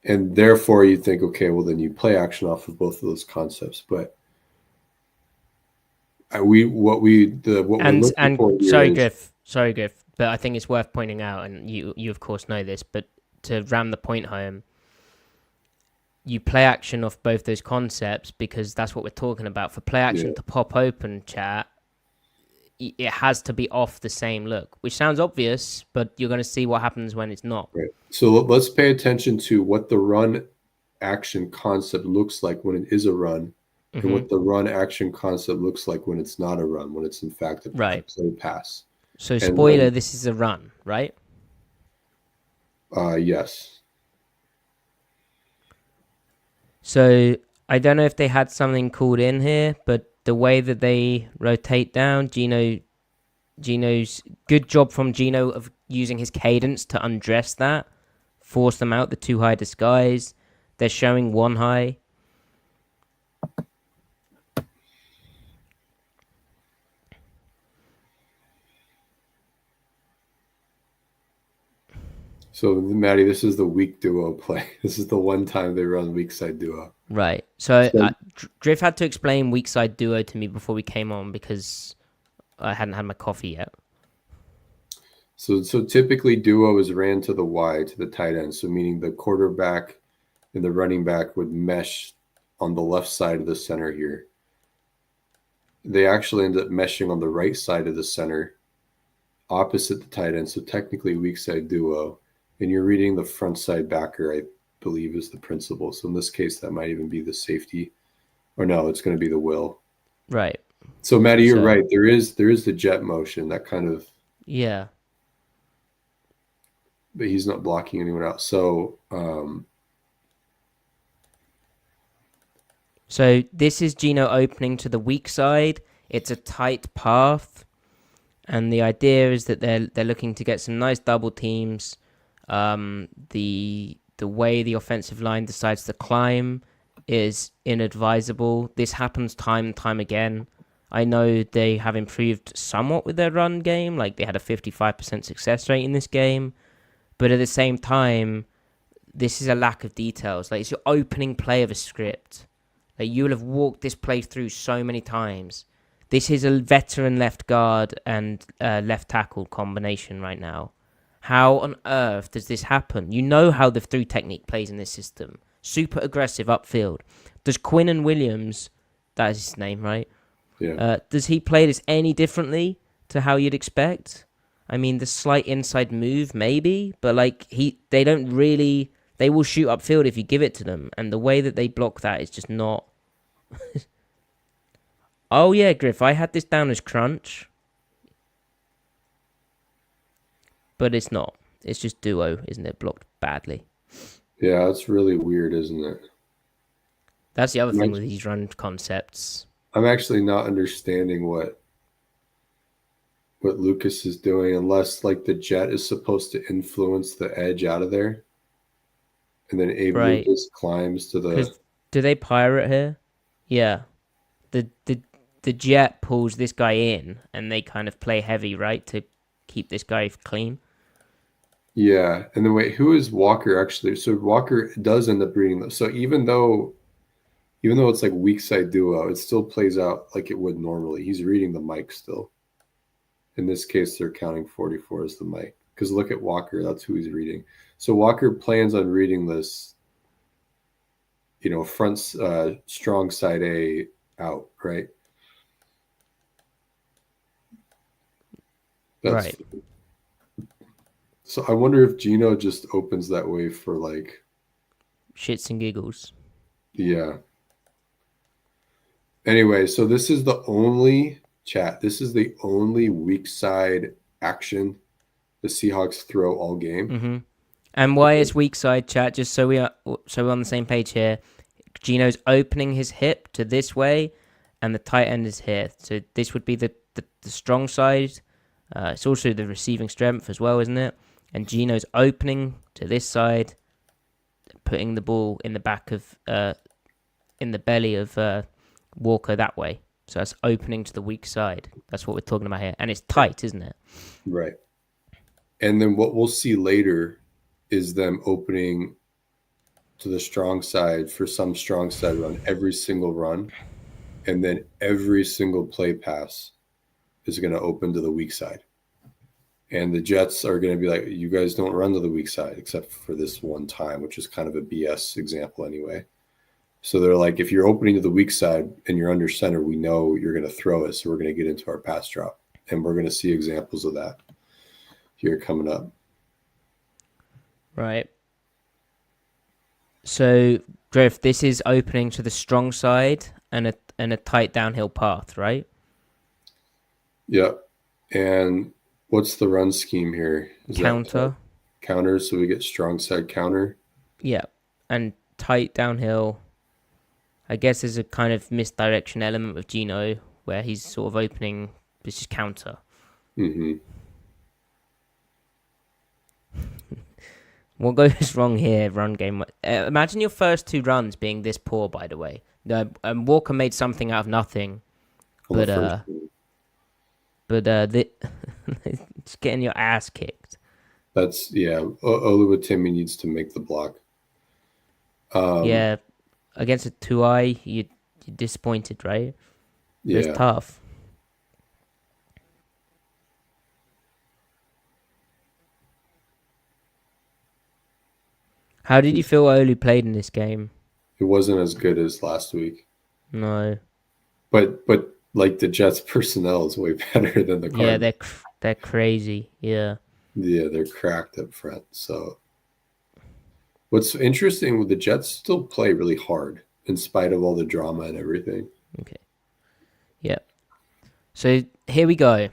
And therefore you think, okay, well then you play action off of both of those concepts. But sorry, Griff, but I think it's worth pointing out, and you of course know this, but to ram the point home, you play action off both those concepts because that's what we're talking about. For play action to pop open, chat, it has to be off the same look, which sounds obvious, but you're going to see what happens when it's not. Right. So let's pay attention to what the run action concept looks like when it is a run, and what the run action concept looks like when it's not a run, when it's in fact a play pass. So spoiler, this is a run, right? Yes. So I don't know if they had something called in here, but the way that they rotate down, Gino's good job from Gino of using his cadence to undress that, force them out the 2 high disguise. They're showing 1 high. So, Matty, this is the weak duo play. This is the one time they run weak side duo. Right. So Griff had to explain weak side duo to me before we came on because I hadn't had my coffee yet. So typically duo is ran to the Y, to the tight end. So meaning the quarterback and the running back would mesh on the left side of the center here. They actually end up meshing on the right side of the center, opposite the tight end. So technically weak side duo. And you're reading the front side backer, believe is the principal. So in this case, that might even be the safety, or no, it's going to be the will. Right. So Matty, you're So right. There is the jet motion that kind of, yeah. but he's not blocking anyone out. So So this is Gino opening to the weak side. It's a tight path, and the idea is that they're looking to get some nice double teams. The way the offensive line decides to climb is inadvisable. This happens time and time again. I know they have improved somewhat with their run game, like they had a 55% success rate in this game, but at the same time, this is a lack of details. Like, it's your opening play of a script. Like, you will have walked this play through so many times. This is a veteran left guard and left tackle combination right now. How on earth does this happen? You know how the through technique plays in this system. Super aggressive upfield. Does Quinn and Williams, that is his name, right? yeah, Does he play this any differently to how you'd expect? I mean, the slight inside move, maybe, but like they don't really. They will shoot upfield if you give it to them, and the way that they block that is just not. Oh yeah, Griff, I had this down as crunch, but it's not. It's just duo, isn't it? Blocked badly. yeah, it's really weird, isn't it? That's the other I'm thing act- with these run concepts. I'm actually not understanding what Lucas is doing, unless like the jet is supposed to influence the edge out of there, and then Abe Right. Lucas climbs to the. Because do they pirate here? Yeah. The jet pulls this guy in, and they kind of play heavy, right, to keep this guy clean. Yeah, and then wait, who is Walker actually? So Walker does end up reading those. So even though it's like weak side duo, it still plays out like it would normally. He's reading the mic still. In this case, they're counting 44 as the mic. Because look at Walker, that's who he's reading. So Walker plans on reading this, front strong side A out, right? That's Right. so I wonder if Gino just opens that way for like, Shits and giggles. yeah. Anyway, so this is the only chat. This is the only weak side action the Seahawks throw all game. Mm-hmm. And why is weak side, chat? Just so we're on the same page here. Gino's opening his hip to this way, and the tight end is here. So this would be the strong side. It's also the receiving strength as well, isn't it? And Gino's opening to this side, putting the ball in the back of, in the belly of Walker that way. So that's opening to the weak side. That's what we're talking about here. And it's tight, isn't it? Right. And then what we'll see later is them opening to the strong side for some strong side run, every single run. And then every single play pass is going to open to the weak side. And the Jets are going to be like, you guys don't run to the weak side except for this one time, which is kind of a BS example anyway. So they're like, if you're opening to the weak side and you're under center, we know you're going to throw it. So we're going to get into our pass drop. And we're going to see examples of that here coming up. Right. So, Griff, this is opening to the strong side and a tight downhill path, right? Yep. And what's the run scheme here? Is Counter. Counter, so we get strong side counter. Yeah. And tight downhill. I guess there's a kind of misdirection element with Gino where he's sort of opening. This is counter. Mm-hmm. What goes wrong here, run game? Imagine your first two runs being this poor, by the way. Walker made something out of nothing. But it's getting your ass kicked. That's, yeah. Oluwatimi needs to make the block. Yeah. Against a 2-eye, you're disappointed, right? Yeah. It's tough. How did you feel Olu played in this game? It wasn't as good as last week. No. But like the Jets personnel is way better than the Cardinals. Yeah, they're crazy. Yeah. Yeah, they're cracked up front. So, What's interesting with the Jets still play really hard in spite of all the drama and everything. Okay. Yeah. So here we go.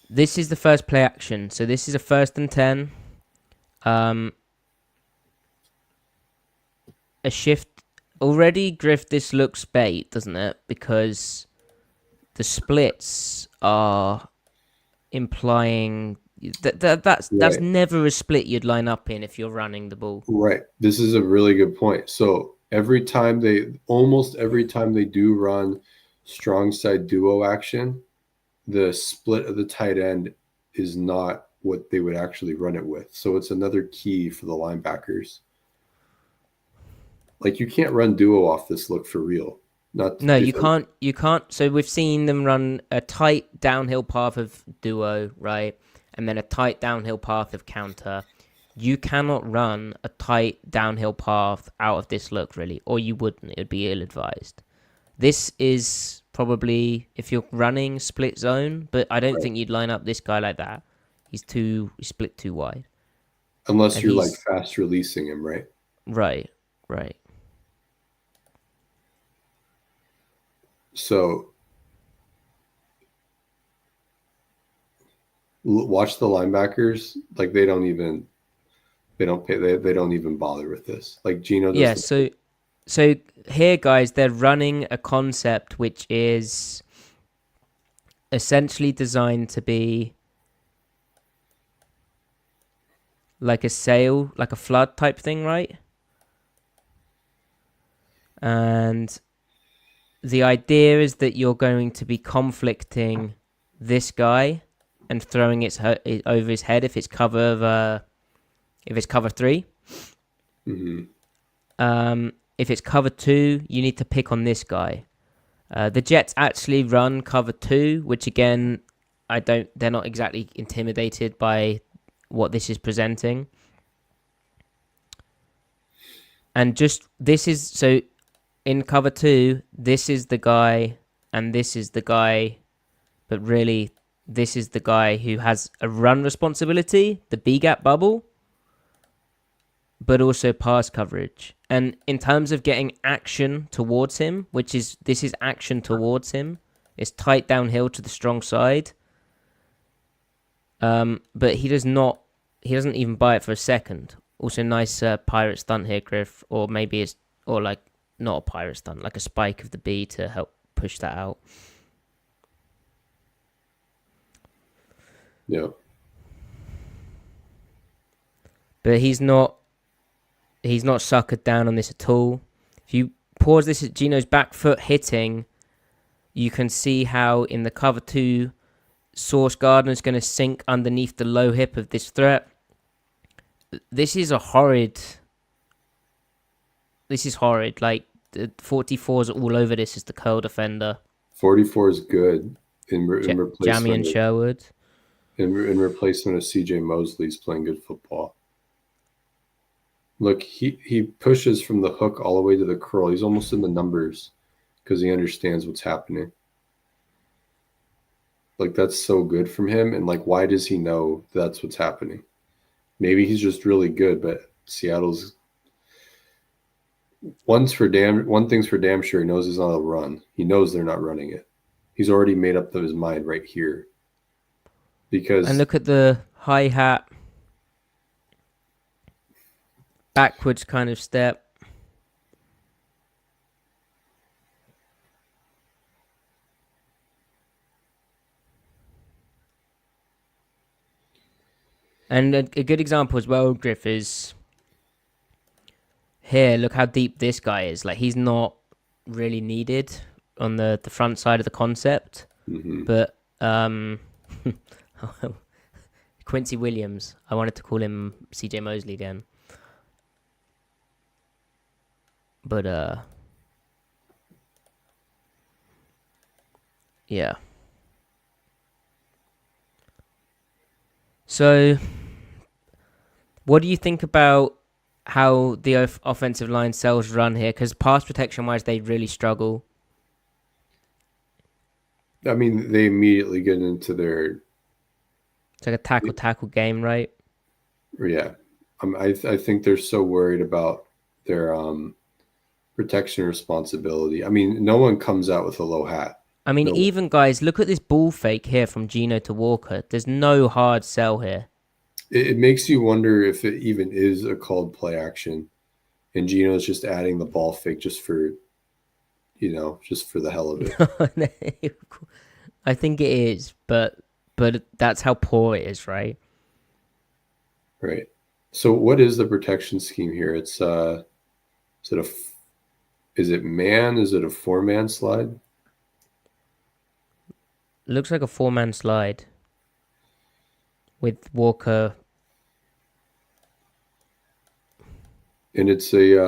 This is the first play action. So this is a 1st and 10. A shift. Already, Griff, this looks bait, doesn't it? Because the splits are implying that's Right. never a split you'd line up in if you're running the ball. Right. This is a really good point. So almost every time they do run strong side duo action, the split of the tight end is not what they would actually run it with. So it's another key for the linebackers. Like, you can't run duo off this look for real. No, you can't. You can't. So we've seen them run a tight downhill path of duo, right, and then a tight downhill path of counter. You cannot run a tight downhill path out of this look, really, or you wouldn't. It would be ill-advised. This is probably if you're running split zone, but I don't think you'd line up this guy like that. He's split too wide. Unless And you're like fast releasing him, right? Right. So watch the linebackers. Like, they don't even bother with this. Like, Gino does. Yeah, so here, guys, they're running a concept which is essentially designed to be like a sail, like a flood type thing, right? And the idea is that you're going to be conflicting this guy and throwing it over his head if it's cover 3. Mm-hmm. If it's cover 2, you need to pick on this guy. The Jets actually run cover 2, which again, they're not exactly intimidated by what this is presenting. And so in cover 2, this is the guy and this is the guy, but really this is the guy who has a run responsibility, the B-gap bubble, but also pass coverage. And in terms of getting action towards him, this is action towards him. It's tight downhill to the strong side. But he doesn't even buy it for a second. Also, nice pirate stunt here, Griff. Or maybe like not a pirate stunt, like a spike of the B to help push that out. Yeah. But he's not suckered down on this at all. If you pause this at Gino's back foot hitting, you can see how in the cover 2, Sauce Gardner's going to sink underneath the low hip of this threat. This is horrid. Like, the 44's all over this as the curl defender. 44 is good in replacement. Jamie and Sherwood. In replacement of CJ Mosley's playing good football. Look, he pushes from the hook all the way to the curl. He's almost in the numbers because he understands what's happening. Like, that's so good from him. And like, why does he know that's what's happening? Maybe he's just really good, but Seattle's one thing's for damn sure. He knows he's on a run. He knows they're not running it. He's already made up his mind right here. And look at the hi-hat. Backwards kind of step. And a good example as well, Griff, is here. Look how deep this guy is. Like, he's not really needed on the front side of the concept. Mm-hmm. But Quincy Williams, I wanted to call him CJ Mosley again. But yeah. So, what do you think about how the offensive line cells run here? Because pass protection-wise, they really struggle. I mean, they immediately get into their... It's like a tackle game, right? Yeah. I think they're so worried about their protection responsibility. I mean, no one comes out with a low hat. I mean, No one. even guys, look at this ball fake here from Gino to Walker. There's no hard sell here. It makes you wonder if it even is a called play action, and Gino's just adding the ball fake just for, just for the hell of it. I think it is, but that's how poor it is, right? Right. So what is the protection scheme here? It's is it a is it man? Is it a 4-man slide? Looks like a 4-man slide with Walker. And it's a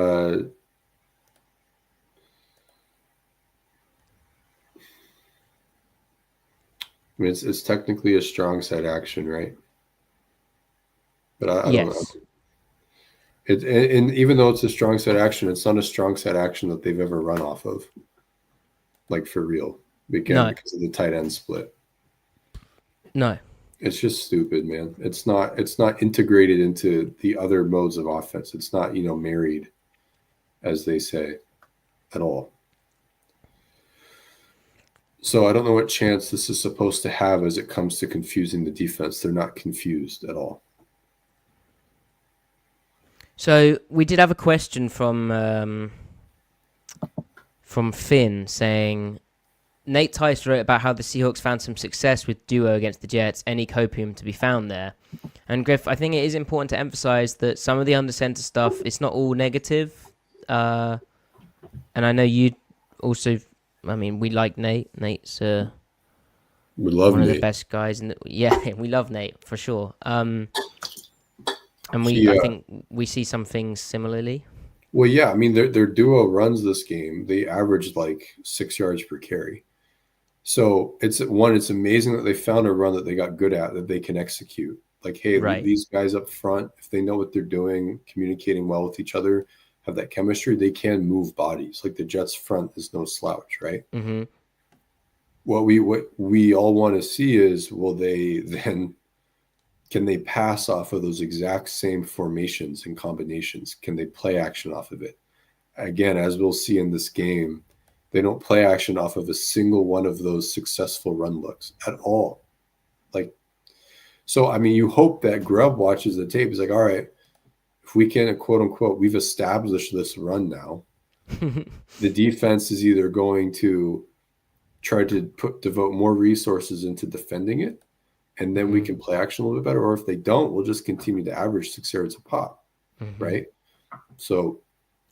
I mean, it's technically a strong side action, right? But I don't know. Yes. And even though it's a strong side action, it's not a strong side action that they've ever run off of, like for real. Again, No. because of the tight end split. No. It's just stupid, man. It's not integrated into the other modes of offense. It's not, married, as they say, at all. So I don't know what chance this is supposed to have as it comes to confusing the defense. They're not confused at all. So we did have a question from Finn saying, Nate Tice wrote about how the Seahawks found some success with duo against the Jets. Any copium to be found there? And Griff, I think it is important to emphasize that some of the under center stuff, it's not all negative. And I know you also, I mean, we like Nate. Nate's We love one Nate. of the best guys. Yeah, we love Nate for sure. And I think we see some things similarly. Well, yeah, I mean, their duo runs this game. They averaged like 6 yards per carry. So it's amazing that they found a run that they got good at, that they can execute. Like, hey, Right. these guys up front, if they know what they're doing, communicating well with each other, have that chemistry, they can move bodies. Like the Jets front is no slouch, right? Mm-hmm. What we all want to see is, will they then, can they pass off of those exact same formations and combinations? Can they play action off of it? Again, as we'll see in this game, they don't play action off of a single one of those successful run looks at all. Like, so, I mean, you hope that Grubb watches the tape. He's like, all right, if we can, quote unquote, we've established this run now. The defense is either going to try to devote more resources into defending it, and then we can play action a little bit better. Or if they don't, we'll just continue to average 6 yards a pop, right? So,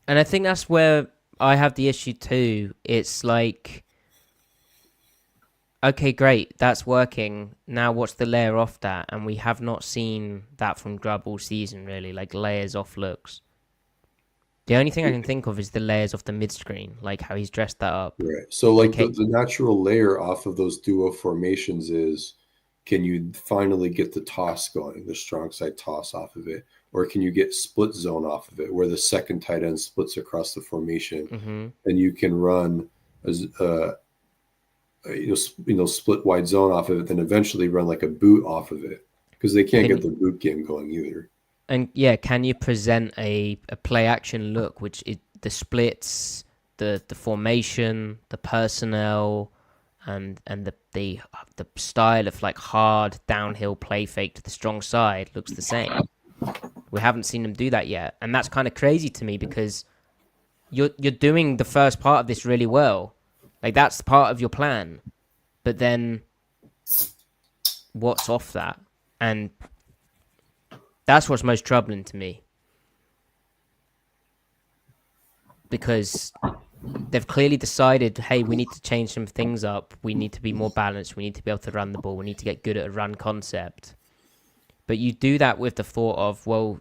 and I think that's where I have the issue too. It's like, okay, great, that's working. Now what's the layer off that? And we have not seen that from Grubb all season, really, like layers off looks. The only thing I can think of is the layers off the mid-screen, like how he's dressed that up. right. So, like Okay. the natural layer off of those duo formations is, can you finally get the toss going, the strong side toss off of it? Or can you get split zone off of it, where the second tight end splits across the formation, and you can run as split wide zone off of it, then eventually run like a boot off of it, because they can't get the boot game going either. And yeah, can you present a play action look, which is the splits, the formation, the personnel, and the style of like hard downhill play fake to the strong side looks the same. We haven't seen them do that yet, and that's kind of crazy to me because you're doing the first part of this really well, like that's part of your plan, but then what's off that? And that's what's most troubling to me, because they've clearly decided, hey, we need to change some things up. We need to be more balanced. We need to be able to run the ball. We need to get good at a run concept. But you do that with the thought of, well,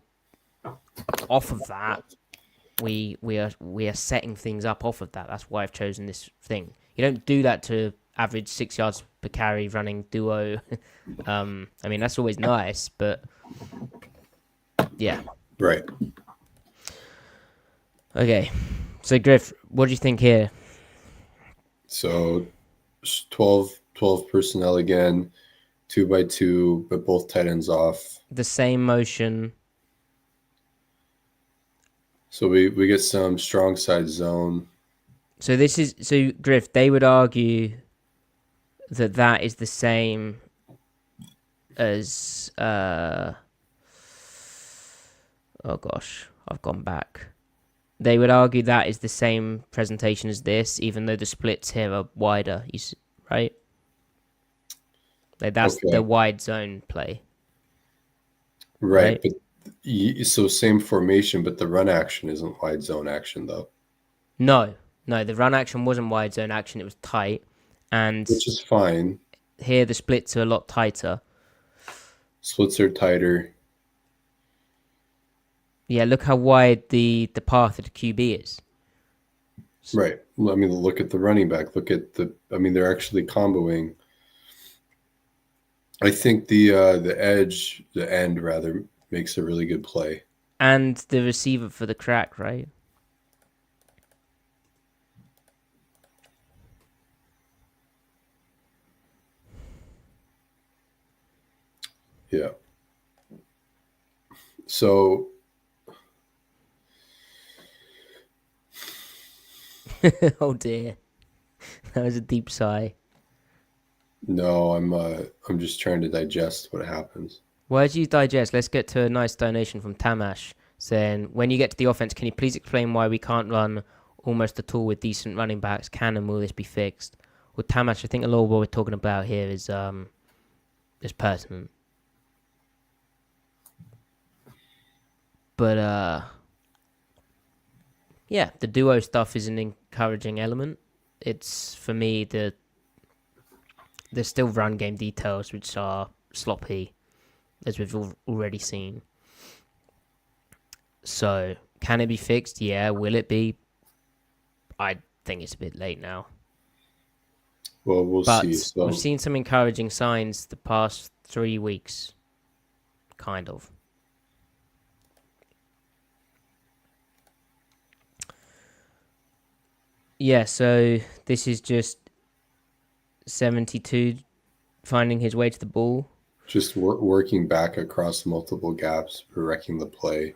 off of that, we are setting things up off of that. That's why I've chosen this thing. You don't do that to average 6 yards per carry running duo. I mean, that's always nice, but yeah. Right. Okay. So, Griff, what do you think here? So 12 personnel again, 2 by 2, but both tight ends off. The same motion. So we get some strong side zone. So Griff, they would argue that that is the same as oh gosh, I've gone back. They would argue that is the same presentation as this, even though the splits here are wider. Right? Like that's the Okay, wide zone play, right. right? But so same formation, but the run action isn't wide zone action though, No, no, the run action wasn't wide zone action. It was tight, and which is fine. here the splits are a lot tighter. Splits are tighter. Yeah, look how wide the path of the QB is. Right. I mean, look at the running back. Look at the. I mean, they're actually comboing. I think the end rather, makes a really good play. And the receiver for the crack, right? Yeah. So Oh dear, that was a deep sigh. no, I'm just trying to digest what happens. Why do you digest? Let's get to a nice donation from Tamash saying, when you get to the offense, can you please explain why we can't run almost at all with decent running backs? Can and will this be fixed? Well, Tamash, I think a lot of what we're talking about here is pertinent. But yeah, the duo stuff is an encouraging element. It's for me there's still run game details which are sloppy, as we've already seen. So, can it be fixed? Yeah. Will it be? I think it's a bit late now. Well, we'll see. But we've So seen some encouraging signs the past 3 weeks, kind of. Yeah, so this is just 72 finding his way to the ball. just working back across multiple gaps, wrecking the play.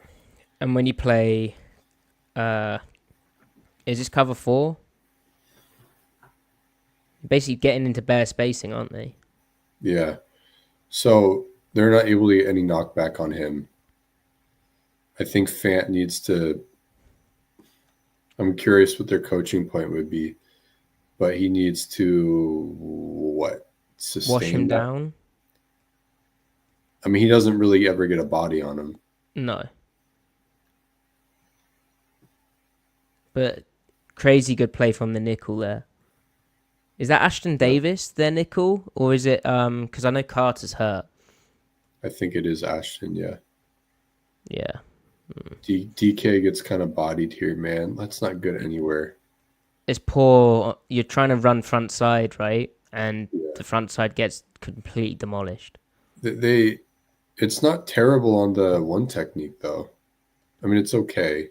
And when you play, uh, is this cover 4? Basically getting into bare spacing, aren't they? Yeah. So they're not able to get any knockback on him. I think Fant needs to. I'm curious what their coaching point would be, but he needs to what Wash him sustain that. down? I mean, he doesn't really ever get a body on him. No. But crazy good play from the nickel there. Is that Ashton Davis, their nickel? Or is it, because I know Carter's hurt. I think it is Ashton. Yeah. Yeah. DK gets kind of bodied here, man. That's not good anywhere. It's poor. You're trying to run front side, right? And Yeah. the front side gets completely demolished. It's not terrible on the one technique though. I mean, it's okay.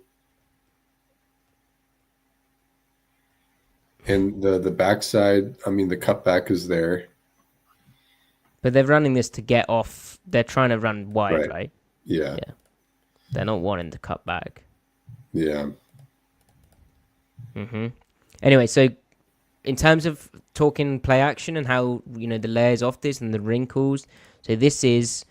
And the backside, I mean, the cutback is there. But they're running this to get off. They're trying to run wide, right? Yeah. Yeah. They're not wanting to cut back. Yeah. Anyway, so in terms of talking play action and how, the layers off this and the wrinkles, so this is,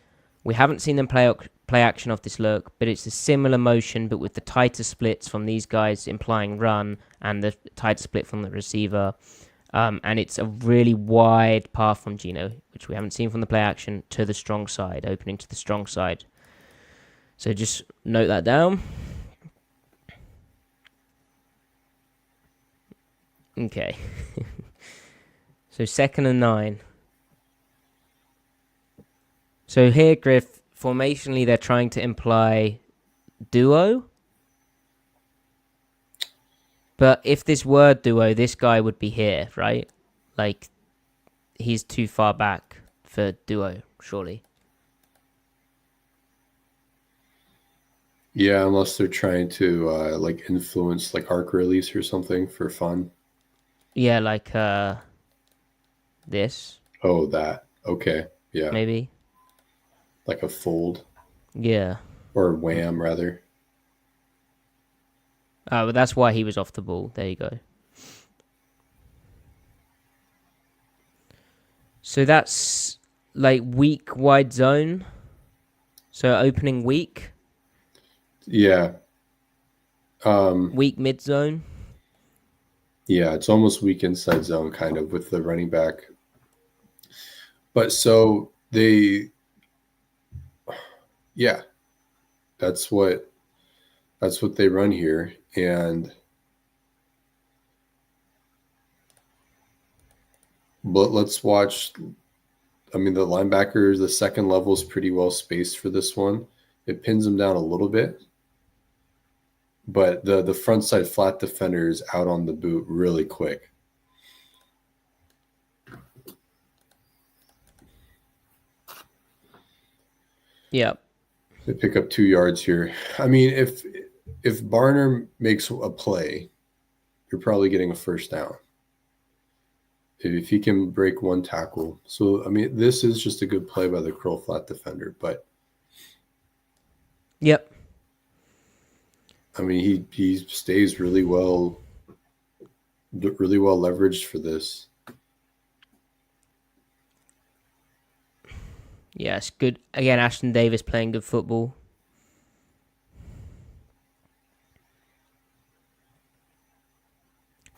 we haven't seen them play action off this look, but it's a similar motion, but with the tighter splits from these guys implying run and the tighter split from the receiver. And it's a really wide path from Gino, which we haven't seen from the play action, to the strong side, opening to the strong side. So just note that down. Okay. So 2nd and 9. So here, Griff, formationally, they're trying to imply duo. But if this were duo, this guy would be here, right? Like, he's too far back for duo, surely. Yeah, unless they're trying to like influence like arc release or something for fun. Yeah, like this, Oh, that. Okay. Yeah. maybe. Like a fold Yeah. or wham rather. Oh, but that's why he was off the ball. There you go. So that's like weak wide zone. So opening weak, Yeah. weak mid zone. Yeah, it's almost weak inside zone kind of with the running back. But so yeah, that's what they run here. But let's watch. I mean, the linebackers, the second level is pretty well spaced for this one. It pins them down a little bit, but the front side flat defender is out on the boot really quick. Yeah. They pick up 2 yards here. I mean, if Barner makes a play, you're probably getting a first down. If he can break one tackle. So, I mean, this is just a good play by the curl flat defender. But, Yep. I mean, he stays really well leveraged for this. Yeah, it's good. Again, Ashton Davis playing good football.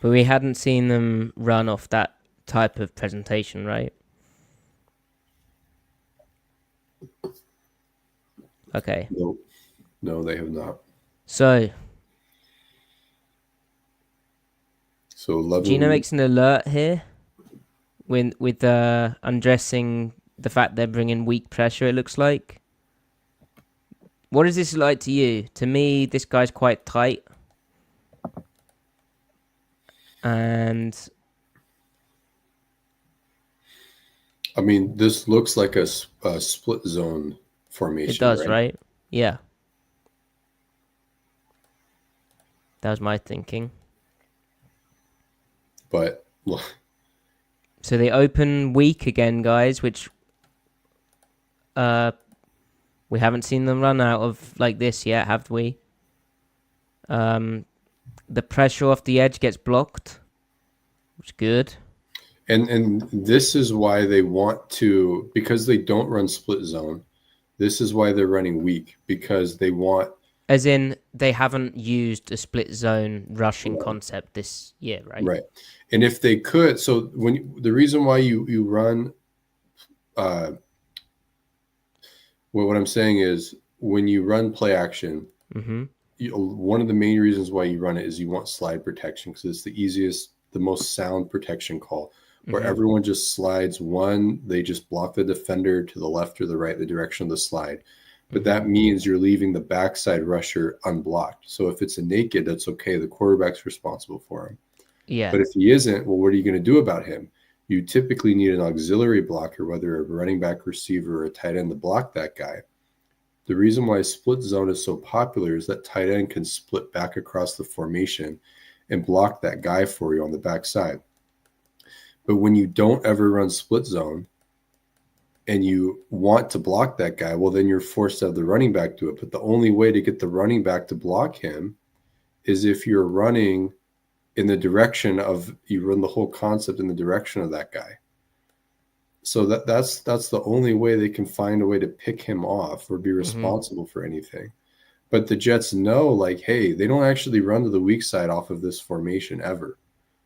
But we hadn't seen them run off that type of presentation, right? Okay. No, they have not. So 11. Gino makes an alert here with undressing the fact they're bringing weak pressure, it looks like. What is this like to you? To me, this guy's quite tight. And I mean, this looks like a split zone formation. It does, right? Yeah. That was my thinking. But so they open weak again, guys, which we haven't seen them run out of like this yet, have we? The pressure off the edge gets blocked, which is good. And this is why they want to, because they don't run split zone. This is why they're running weak, because they want. As in, they haven't used a split zone rushing concept this year, right? Right. And if they could, so the reason why you run, what I'm saying is when you run play action, one of the main reasons why you run it is you want slide protection, because it's the easiest, the most sound protection call, where everyone just slides one, they just block the defender to the left or the right, the direction of the slide. But that means you're leaving the backside rusher unblocked. So if it's a naked, that's okay. The quarterback's responsible for him. Yeah. But if he isn't, well, what are you going to do about him? You typically need an auxiliary blocker, whether a running back, receiver, or a tight end to block that guy. The reason why split zone is so popular is that tight end can split back across the formation and block that guy for you on the backside. But when you don't ever run split zone and you want to block that guy, well, then you're forced to have the running back do it. But the only way to get the running back to block him is if you're running in the direction of, you run the whole concept in the direction of that guy. So that's the only way they can find a way to pick him off or be responsible for anything. But the Jets know, like, hey, they don't actually run to the weak side off of this formation ever.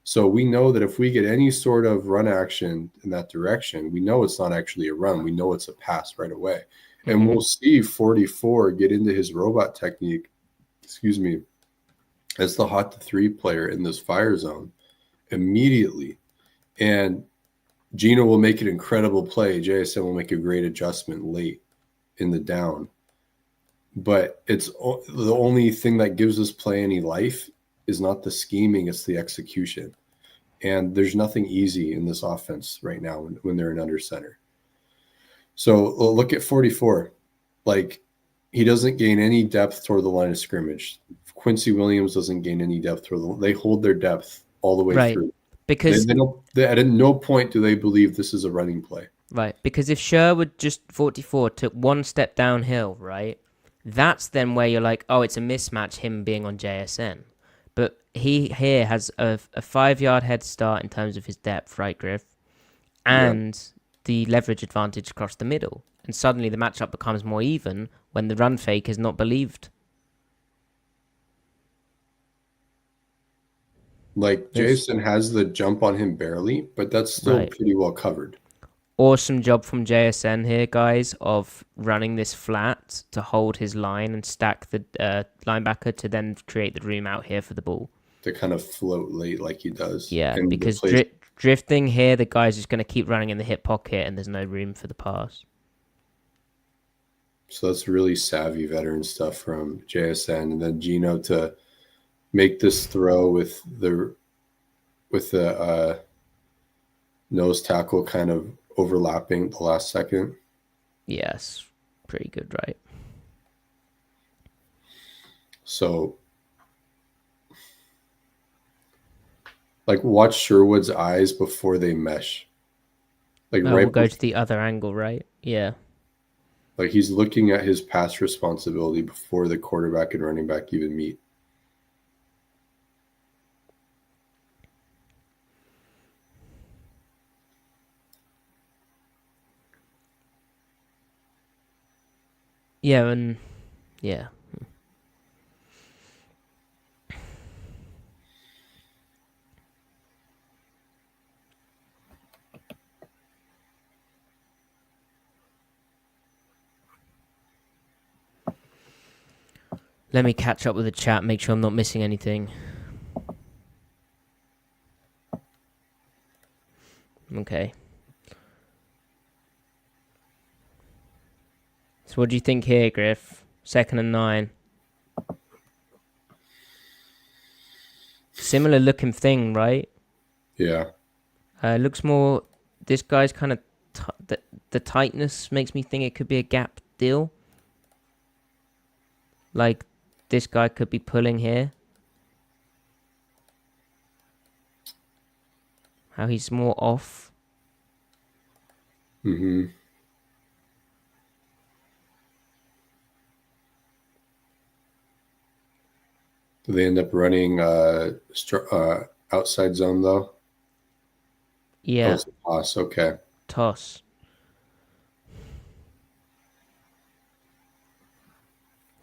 So we know that if we get any sort of run action in that direction, we know it's not actually a run. We know it's a pass right away. And we'll see 44 get into his robot technique, as the hot to three player in this fire zone immediately. And Gino will make an incredible play. JSN will make a great adjustment late in the down. But it's the only thing that gives this play any life is not the scheming, it's the execution. And there's nothing easy in this offense right now when they're in under center. So look at 44. Like, he doesn't gain any depth toward the line of scrimmage. Quincy Williams doesn't gain any depth they hold their depth all the way through. Because at no point do they believe this is a running play. Right, because if Sherwood just 44 took one step downhill, right, that's then where you're like, oh, it's a mismatch, him being on JSN. he here has a 5 yard head start in terms of his depth, right, Griff? Yeah. And the leverage advantage across the middle. And suddenly the matchup becomes more even when the run fake is not believed. Like Jason has the jump on him barely, but that's still Right. pretty well covered. Awesome job from JSN here, guys, of running this flat to hold his line and stack the linebacker to then create the room out here for the ball. To kind of float late like he does. Yeah, And because drifting here, the guy's just going to keep running in the hip pocket and there's no room for the pass. So that's really savvy veteran stuff from JSN. And then Gino to make this throw with the nose tackle kind of overlapping the last second. Yes, pretty good, right? So, like, watch Sherwood's eyes before they mesh. Like, We'll go to the other angle, right? Yeah. Like, he's looking at his pass responsibility before the quarterback and running back even meet. Yeah, and yeah. Let me catch up with the chat, make sure I'm not missing anything. Okay. So what do you think here, Griff? 2nd and 9. Similar looking thing, right? Yeah. Looks more. This guy's kind of the tightness makes me think it could be a gap deal. Like this guy could be pulling here. How he's more off. Mm-hmm. Do they end up running outside zone though? Yeah. Oh, it's a toss. Okay. Toss.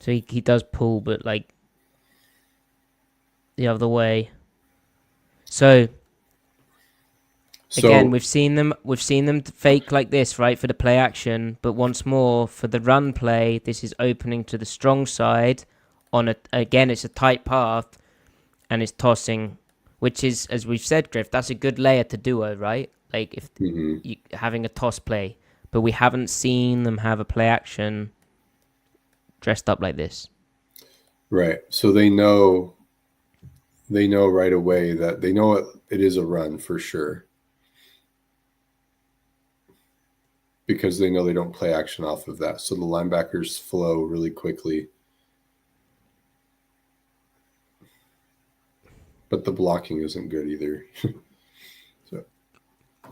So he does pull, but like the other way. So again, we've seen them fake like this, right, for the play action, but once more for the run play, this is opening to the strong side again it's a tight path and it's tossing, which is, as we've said, Griff, that's a good layer to duo, right? Like if having a toss play, but we haven't seen them have a play action dressed up like this. Right. So they know right away that they know it is a run for sure. Because they know they don't play action off of that. So the linebackers flow really quickly. But the blocking isn't good either.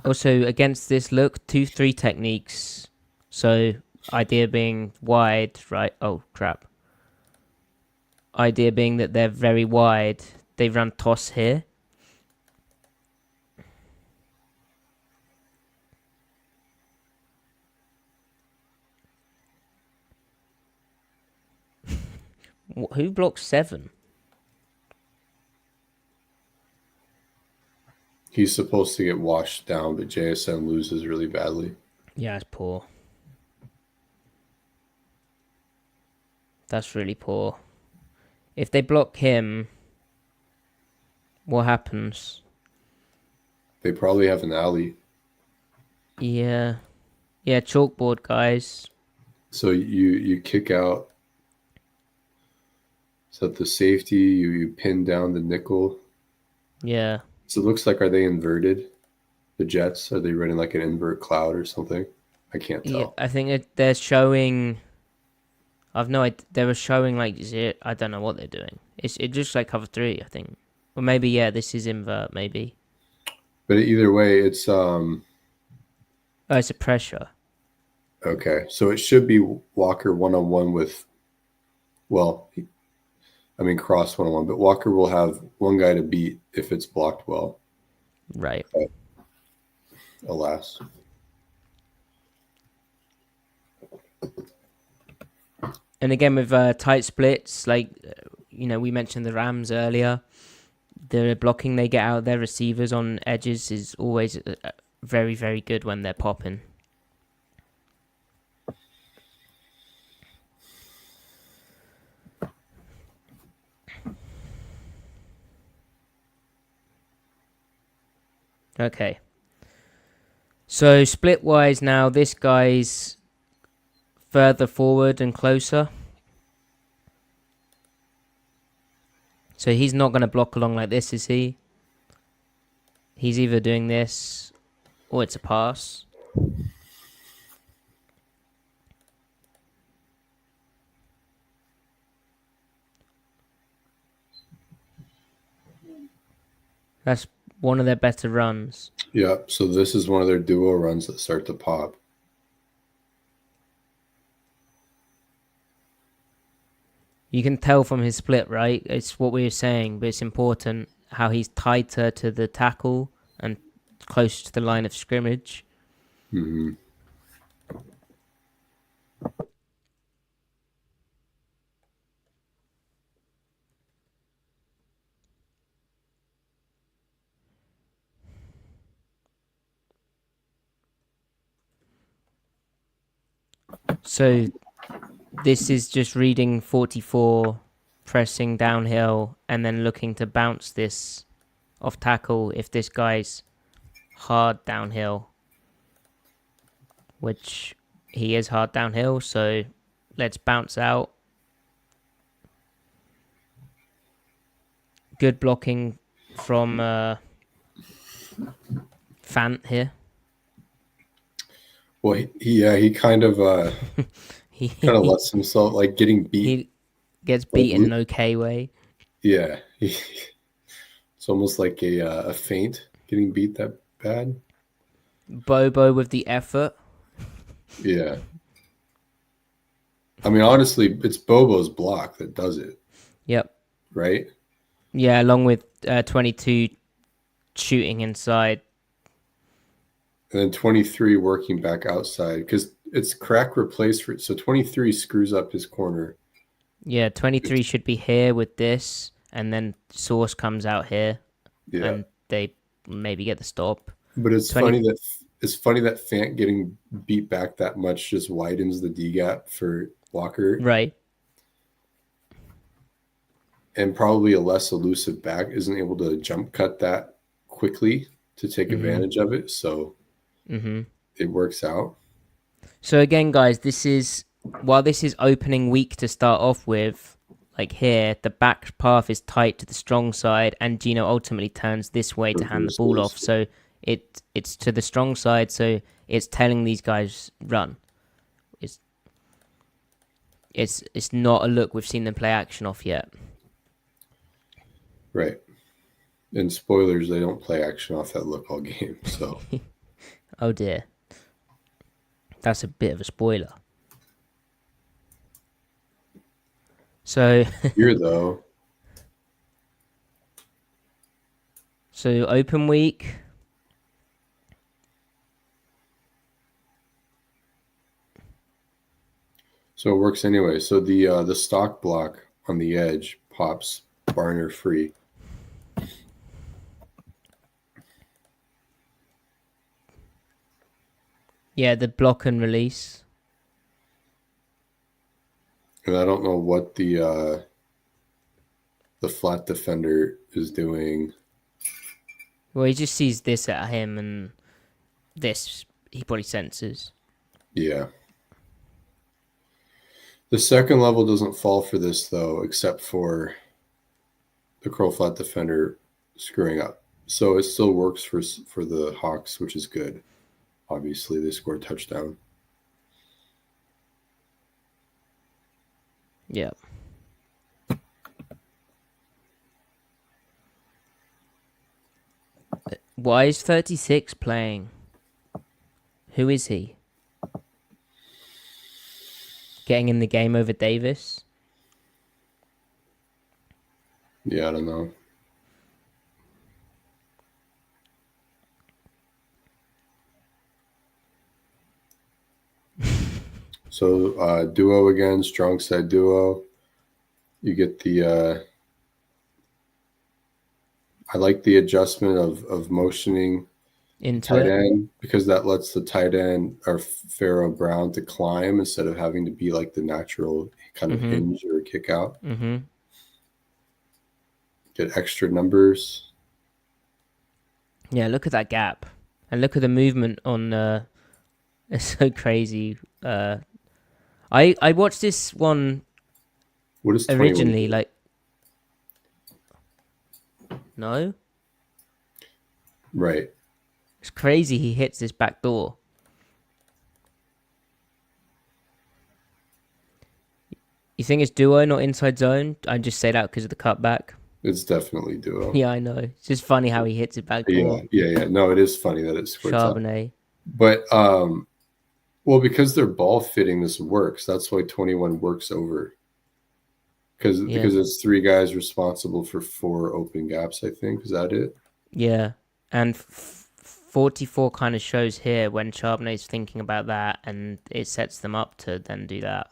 Also, against this look, 2-3 techniques. So, idea being wide, right? Oh, crap. Idea being that they're very wide. They run toss here. Who blocks 7? He's supposed to get washed down, but JSN loses really badly. Yeah, it's poor. That's really poor. If they block him, what happens? They probably have an alley. Yeah. Yeah, chalkboard, guys. So you kick out. So at the safety, you pin down the nickel. Yeah. So it looks like, are they inverted? The Jets? Are they running like an invert cloud or something? I can't tell. Yeah, I think they're showing. I've no idea. They were showing like I don't know what they're doing. It just like cover 3, I think, or maybe this is invert maybe. But either way, it's Oh, it's a pressure. Okay, so it should be Walker one-on-one with. Well, cross one-on-one, but Walker will have one guy to beat if it's blocked well. Right. But, alas. And again, with tight splits, like, we mentioned the Rams earlier, the blocking they get out of their receivers on edges is always very, very good when they're popping. Okay. So split-wise now, this guy's further forward and closer. So he's not going to block along like this, is he? He's either doing this or it's a pass. That's one of their better runs. Yeah, so this is one of their duo runs that start to pop. You can tell from his split, right? It's what we were saying, but it's important how he's tighter to the tackle and closer to the line of scrimmage. Mm-hmm. So this is just reading 44, pressing downhill, and then looking to bounce this off tackle if this guy's hard downhill, which he is hard downhill, so let's bounce out. Good blocking from Fant here. Well, he kind of lets himself, like, getting beat. He gets beat in an okay way. Yeah, it's almost like a feint, getting beat that bad. Bobo with the effort. Yeah. I mean, honestly, it's Bobo's block that does it. Yep. Right? Yeah, along with 22 shooting inside. And then 23 working back outside, because it's crack replace for, so 23 screws up his corner. Yeah, 23 should be here with this, and then Source comes out here, and they maybe get the stop. But it's funny that Fant getting beat back that much just widens the D gap for Walker. Right. And probably a less elusive back isn't able to jump cut that quickly to take advantage of it. So it works out. So again, guys, while this is opening week to start off with, like here, the back path is tight to the strong side, and Gino ultimately turns this way to hand the ball off. So it's to the strong side, so it's telling these guys run. It's not a look we've seen them play action off yet. Right. And spoilers, they don't play action off that look all game. So oh dear. That's a bit of a spoiler. So here though. So open week. So it works anyway. So the stock block on the edge pops Barner free. Yeah, the block and release. And I don't know what the flat defender is doing. Well, he just sees this at him, and this he probably senses. Yeah. The second level doesn't fall for this, though, except for the curl flat defender screwing up. So it still works for the Hawks, which is good. Obviously, they scored a touchdown. Yeah. Why is 36 playing? Who is he? Getting in the game over Davis? Yeah, I don't know. So duo again, strong side duo. You get the I like the adjustment of motioning Into tight it. end because that lets the tight end or Pharaoh Brown to climb instead of having to be like the natural kind of Mm-hmm. hinge or kick out. Mm-hmm. Get extra numbers. Yeah, look at that gap. And look at the movement on it's so crazy. I watched this one What does 21 originally, do? like no? Right. It's crazy he hits this back door. You think it's duo, not inside zone? I just say that because of the cutback. It's definitely duo. Yeah, I know. It's just funny how he hits it back Yeah, door. yeah, yeah. No, it is funny that it squirts out. Charbonnet. But well, because they're ball fitting, this works. That's why 21 works over. Yeah. Because it's three guys responsible for 4 open gaps, I think. Is that it? Yeah. And 44 kind of shows here when Charbonnet's thinking about that and it sets them up to then do that.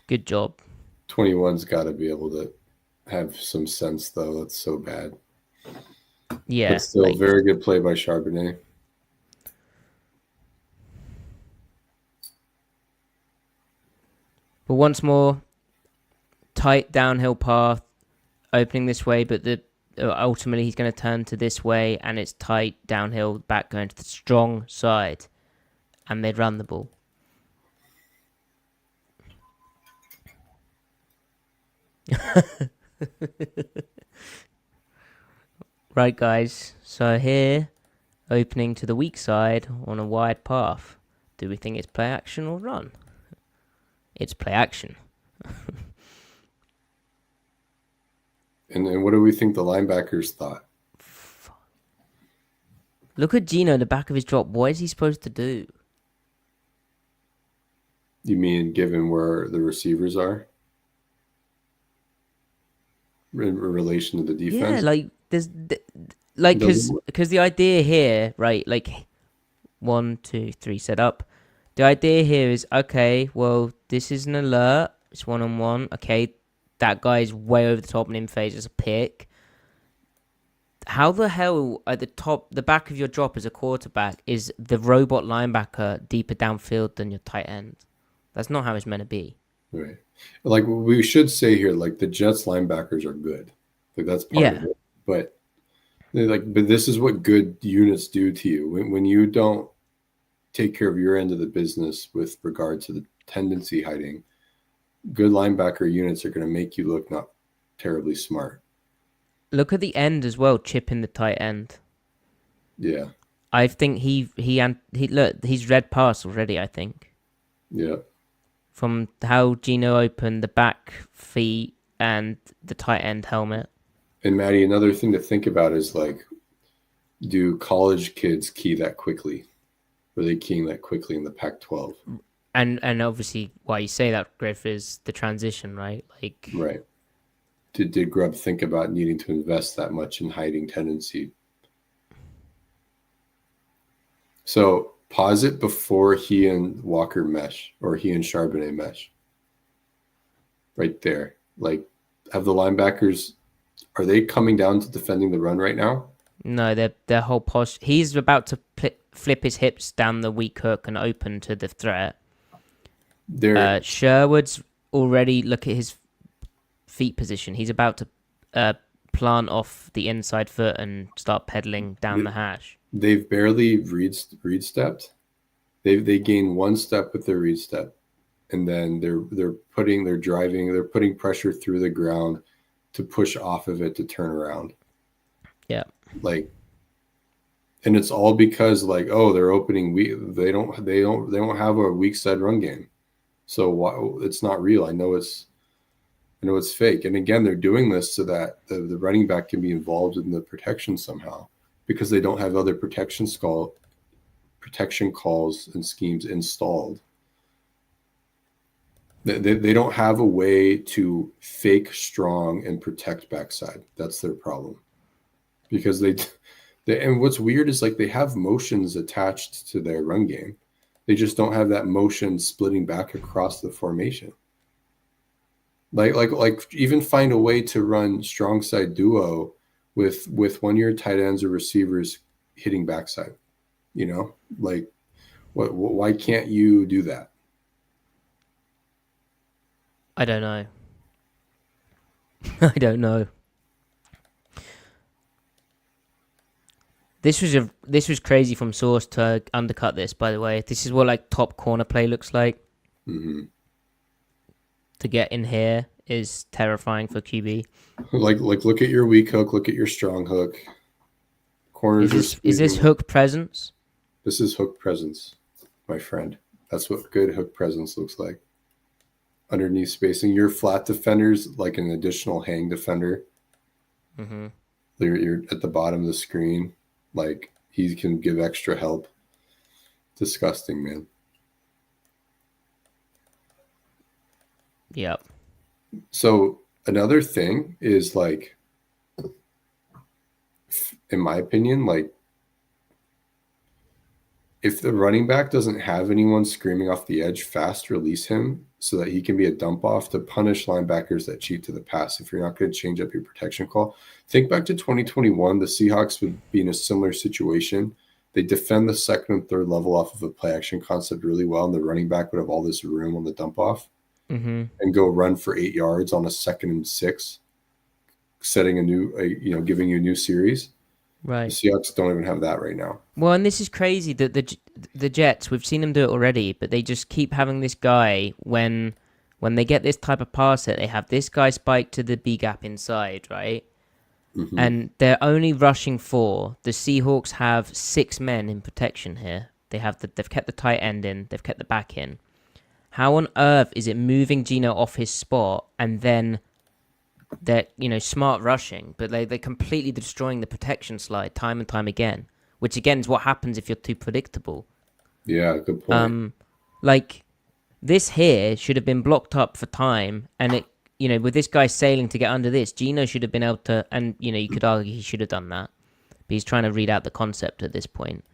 Good job. 21's got to be able to have some sense, though. That's so bad. Yeah. But still, Like, very good play by Charbonnet. but once more, tight downhill path, opening this way, but the ultimately he's going to turn to this way, and it's tight downhill, back going to the strong side, and they'd run the ball. Right, guys. So here, opening to the weak side on a wide path. Do we think it's play action or run? It's play action. And what do we think the linebackers thought? Look at Gino in the back of his drop. What is he supposed to do? You mean given where the receivers are in relation to the Yeah, defense? like there's like Doesn't because the idea here, right? Like 1, 2, 3 set up. The idea here is okay. Well, this is an alert. It's 1-on-1. Okay, that guy's way over the top and in phase as a pick. How the hell at the top, the back of your drop as a quarterback is the robot linebacker deeper downfield than your tight end? That's not how it's meant to be. right. Like we should say here, like the Jets linebackers are good. Like that's part of Yeah, it. But but this is what good units do to you when you don't take care of your end of the business with regard to the tendency hiding. Good linebacker units are going to make you look not terribly smart. look at the end as well, chipping the tight end. Yeah, I think he look, he's read pass already. I think yeah. from how Gino opened the back feet and the tight end helmet. And Matty, another thing to think about is like, do college kids key that quickly? Were they keying that quickly in the Pac-12? And obviously why you say that, Griff, is the transition, right? Like Right. Did Grubb think about needing to invest that much in hiding tendency? So pause it before he and Walker mesh or he and Charbonnet mesh. Right there. Like, have the linebackers, are they coming down to defending the run right now? no, their whole posture. He's about to flip his hips down the weak hook and open to the threat. They're Sherwood's already look at his feet position. He's about to plant off the inside foot and start pedaling down the hash. they've barely read stepped. They gain one step with their read step, and then they're putting pressure through the ground to push off of it to turn around. Yeah. Like, and it's all because like, oh, they're opening weak. They don't have a weak side run game, so it's not real. I know it's fake. And again, they're doing this so that the running back can be involved in the protection somehow because they don't have other protection calls and schemes installed. They don't have a way to fake strong and protect backside. That's their problem. Because they and what's weird is like they have motions attached to their run game. They just don't have that motion splitting back across the formation. Like even find a way to run strong side duo with one of your tight ends or receivers hitting backside. You know, like why can't you do that? I don't know. I don't know. This was crazy from source to undercut this. By the way, this is what like top corner play looks like. Mm-hmm. To get in here is terrifying for QB. Like look at your weak hook, look at your strong hook. Corners is this hook presence? This is hook presence, my friend. That's what good hook presence looks like. Underneath spacing, your flat defender's like an additional hang defender. Mm-hmm. You're at the bottom of the screen. Like he can give extra help. Disgusting, man. Yep. So another thing is like, in my opinion, like if the running back doesn't have anyone screaming off the edge, fast release him so that he can be a dump off to punish linebackers that cheat to the pass. If you're not going to change up your protection call, think back to 2021. The Seahawks would be in a similar situation. They defend the second and third level off of a play action concept really well, and the running back would have all this room on the dump off and go run for 8 yards on a 2nd and 6, setting giving you a new series. Right. The Seahawks don't even have that right now. Well, and this is crazy that the Jets, we've seen them do it already, but they just keep having this guy when they get this type of pass set, they have this guy spike to the B gap inside, right? Mm-hmm. And they're only rushing 4. The Seahawks have 6 men in protection here. They've kept the tight end in, they've kept the back in. How on earth is it moving Geno off his spot and then they're, smart rushing, but they're completely destroying the protection slide time and time again, which again is what happens if you're too predictable. Yeah, good point. Like this here should have been blocked up for time, and it, with this guy sailing to get under this, Geno should have been able to, and you could argue he should have done that, but he's trying to read out the concept at this point.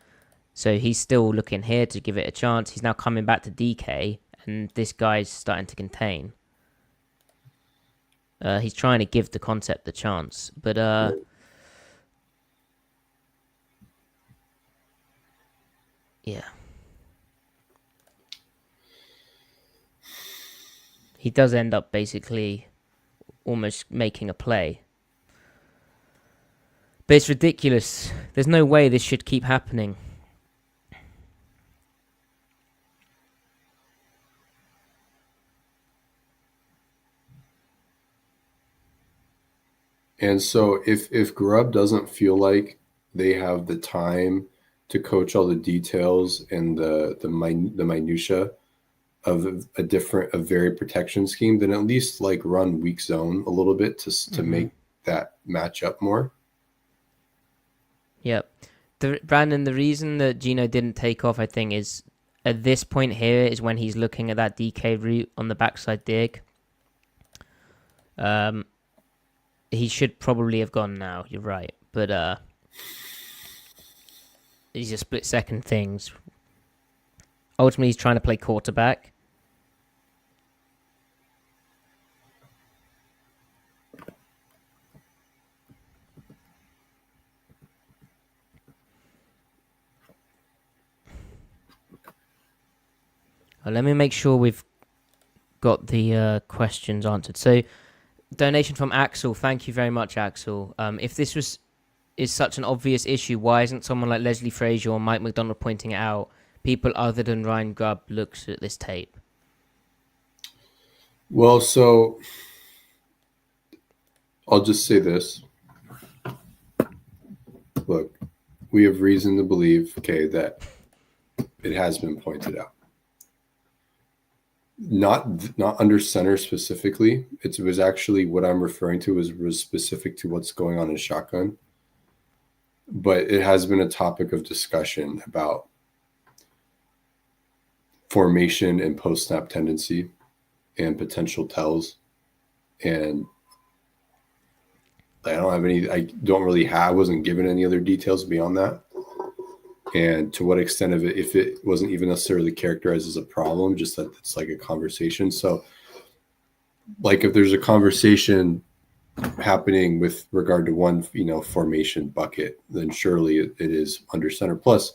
So he's still looking here to give it a chance. He's now coming back to DK, and this guy's starting to contain. He's trying to give the concept a chance, but yeah, he does end up basically almost making a play. But it's ridiculous. There's no way this should keep happening. And so if Grubb doesn't feel like they have the time to coach all the details and the minutia of a very protection scheme, then at least like run weak zone a little bit to make that match up more. Yep. Brandon, the reason that Geno didn't take off, I think, is at this point here is when he's looking at that DK route on the backside dig. He should probably have gone now. You're right, but these are split-second things. Ultimately, he's trying to play quarterback. Let me make sure we've got the questions answered. So, donation from Axel. Thank you very much, Axel. If this is such an obvious issue, why isn't someone like Leslie Frazier or Mike McDonald pointing it out? People other than Ryan Grubb looks at this tape. Well, so I'll just say this. Look, we have reason to believe, that it has been pointed out. Not under center specifically. It was actually what I'm referring to was specific to what's going on in shotgun. But it has been a topic of discussion about formation and post-snap tendency. and potential tells. And I wasn't given any other details beyond that. And to what extent of it, if it wasn't even necessarily characterized as a problem, just that it's like a conversation. So like if there's a conversation happening with regard to one, formation bucket, then surely it is under center. Plus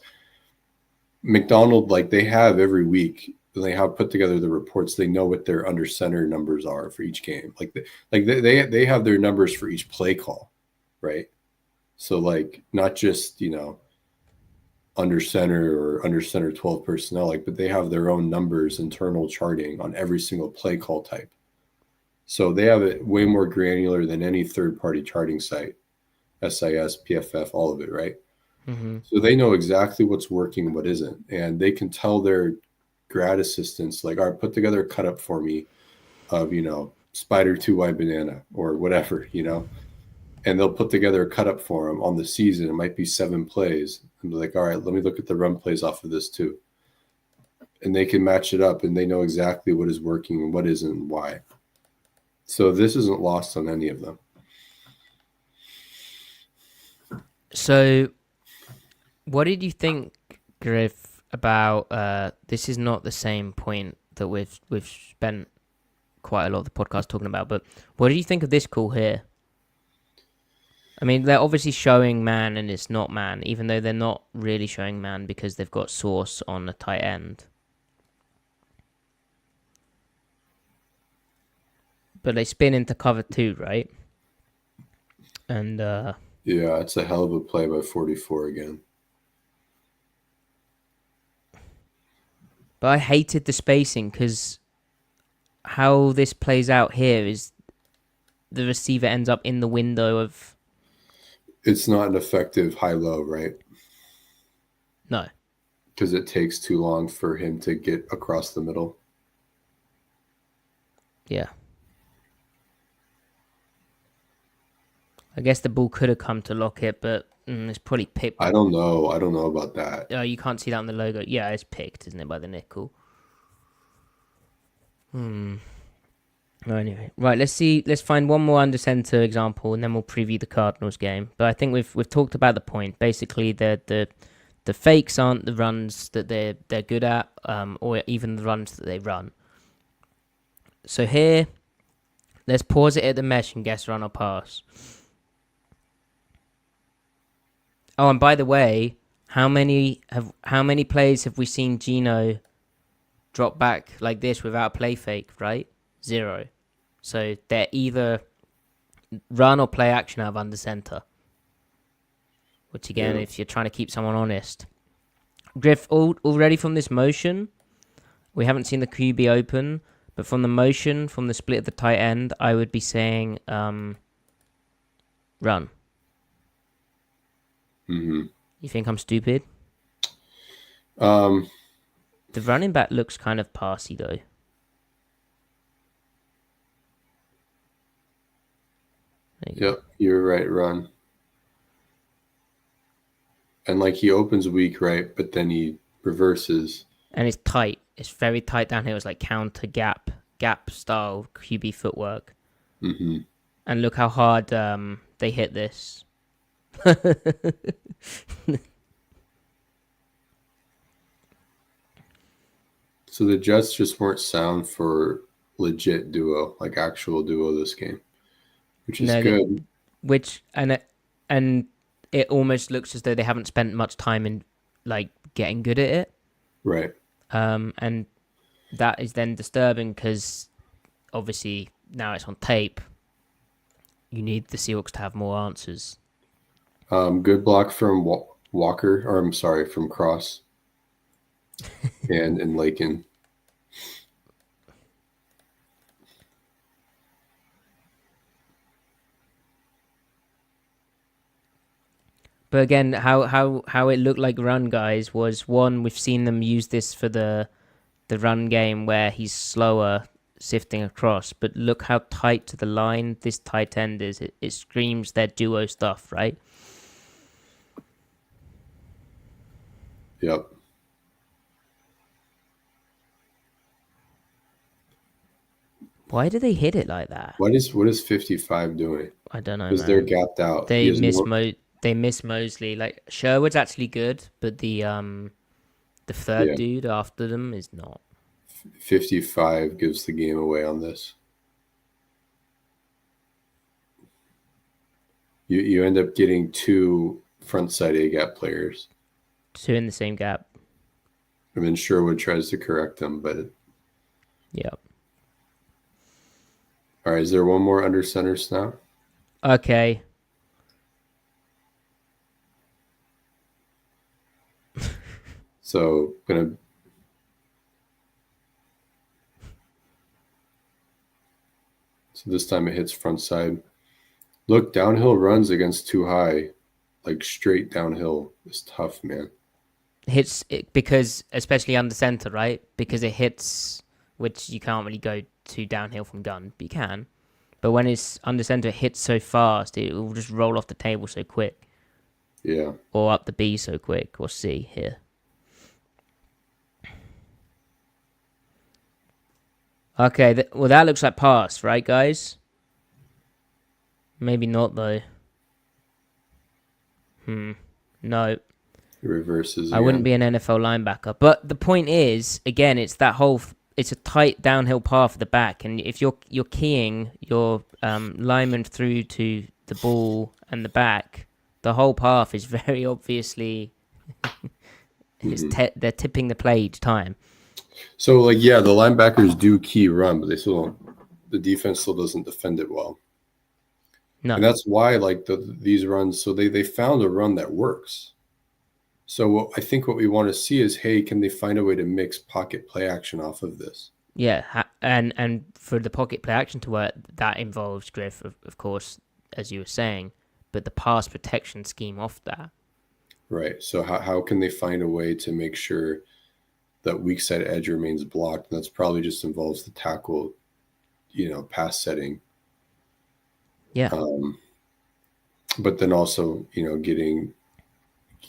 McDonald, like they have every week, they have put together the reports. They know what their under center numbers are for each game. They have their numbers for each play call, right? So like not just under center or under center 12 personnel, but they have their own numbers, internal charting on every single play call type. So they have it way more granular than any third party charting site, SIS, PFF, all of it, right? Mm-hmm. So they know exactly what's working and what isn't. And they can tell their grad assistants, like, all right, put together a cut up for me of, spider 2Y banana or whatever, and they'll put together a cut up for them on the season. It might be 7 plays. And they're like, all right, let me look at the run plays off of this too. And they can match it up and they know exactly what is working and what isn't and why. So this isn't lost on any of them. So what did you think, Griff, about this is not the same point that we've spent quite a lot of the podcast talking about, but what did you think of this call here? I mean, they're obviously showing man and it's not man, even though they're not really showing man because they've got Source on the tight end. But they spin into cover 2, right? And yeah, it's a hell of a play by 44 again. But I hated the spacing because how this plays out here is the receiver ends up in the window of... It's not an effective high-low, right? No. Because it takes too long for him to get across the middle. Yeah. I guess the ball could have come to Lockett, but it's probably picked. I don't know about that. Oh, you can't see that on the logo. Yeah, it's picked, isn't it, by the nickel? Anyway, right. Let's find one more under center example, and then we'll preview the Cardinals game. But I think we've talked about the point. Basically, the fakes aren't the runs that they're good at, or even the runs that they run. So here, let's pause it at the mesh and guess run or pass. Oh, and by the way, how many plays have we seen Gino drop back like this without a play fake, right? 0. So they're either run or play action out of under center. Which again, if you're trying to keep someone honest. Griff, already from this motion, we haven't seen the QB open, but from the motion, from the split of the tight end, I would be saying run. Mm-hmm. You think I'm stupid? The running back looks kind of passy though. Yep, you're right, run. And like he opens weak, right? But then he reverses. And it's tight. It's very tight down here. It's like counter gap style QB footwork. Mm-hmm. And look how hard they hit this. So the Jets just weren't sound for legit duo, like actual duo this game, which is good. And it almost looks as though they haven't spent much time in like getting good at it. Right. And that is then disturbing because obviously now it's on tape. You need the Seahawks to have more answers. Good block from Walker, or I'm sorry, from Cross and Lakin. But again, how it looked like run guys was one, we've seen them use this for the run game where he's slower sifting across, but look how tight to the line this tight end is. It screams their duo stuff, right? Yep. Why do they hit it like that? What is 55 doing? I don't know, Because they're man. gapped out. He They has miss more. Mosley. Like Sherwood's actually good, but the third Yeah, dude after them is not. 55 gives the game away on this. You end up getting two front side A gap players. Two in the same gap. And then Sherwood tries to correct them, but Yeah. all right. Is there one more under center snap? Okay. So so this time it hits front side. Look, downhill runs against too high, like straight downhill is tough, man. Hits it because especially under center, right? Because it hits, which you can't really go too downhill from gun, but you can. But when it's under center, it hits so fast, it will just roll off the table so quick, Yeah. or up the B so quick, or C here. Okay, well that looks like pass, right, guys? Maybe not though. No, It reverses I wouldn't again. be an NFL linebacker. But the point is, again, it's that whole. It's a tight downhill path for the back, and if you're keying your lineman through to the ball and the back, the whole path is very obviously they're tipping the play each time. So like yeah, the linebackers do key run, but they still don't. The defense still doesn't defend it well, and No, that's why like these runs. So they found a run that works. So I think what we want to see is, hey, can they find a way to mix pocket play action off of this? yeah, and for the pocket play action to work, that involves Griff, of course, as you were saying, but the pass protection scheme off that. Right. So how can they find a way to make sure that weak side edge remains blocked? And that's probably just involves the tackle, pass setting. Yeah, But then also,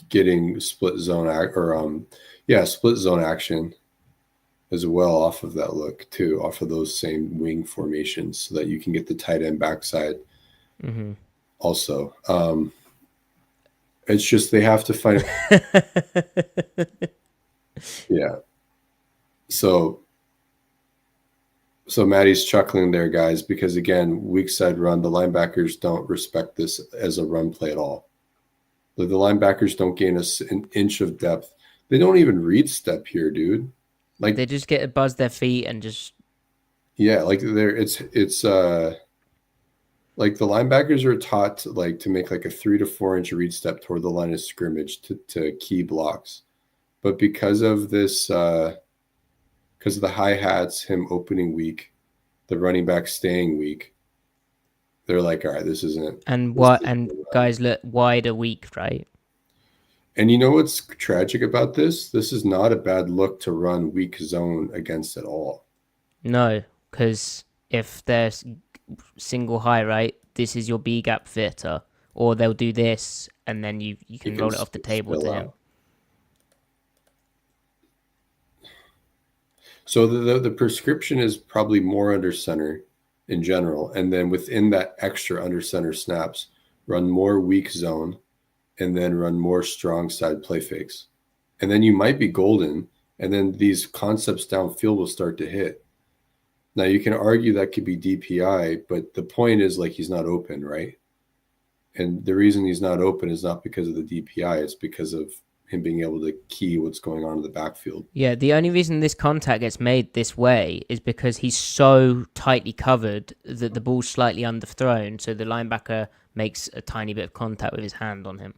getting split zone split zone action as well off of that look too, off of those same wing formations, so that you can get the tight end backside. Also, it's just they have to find. Yeah. So Matty's chuckling there, guys, because again, weak side run, the linebackers don't respect this as a run play at all. The linebackers don't gain an inch of depth. They don't even read step here, dude. Like they just get to buzz their feet and just yeah, like it's like the linebackers are taught to make like a 3 to 4 inch read step toward the line of scrimmage to key blocks. But because of this because of the hi-hats, him opening weak, the running back staying weak, they're like, all right, this isn't. and This what isn't and guys look wider weak, right? and you know what's tragic about this? This is not a bad look to run weak zone against at all. No, because if they're single high, right, this is your B gap fitter, or they'll do this and then you can roll it off the table to him. So the prescription is probably more under center in general, and then within that extra under center snaps, run more weak zone, and then run more strong side play fakes, and then you might be golden, and then these concepts downfield will start to hit. Now you can argue that could be DPI, but the point is like he's not open, right? And the reason he's not open is not because of the DPI; it's because of him being able to key what's going on in the backfield. Yeah, the only reason this contact gets made this way is because he's so tightly covered that the ball's slightly underthrown, so the linebacker makes a tiny bit of contact with his hand on him.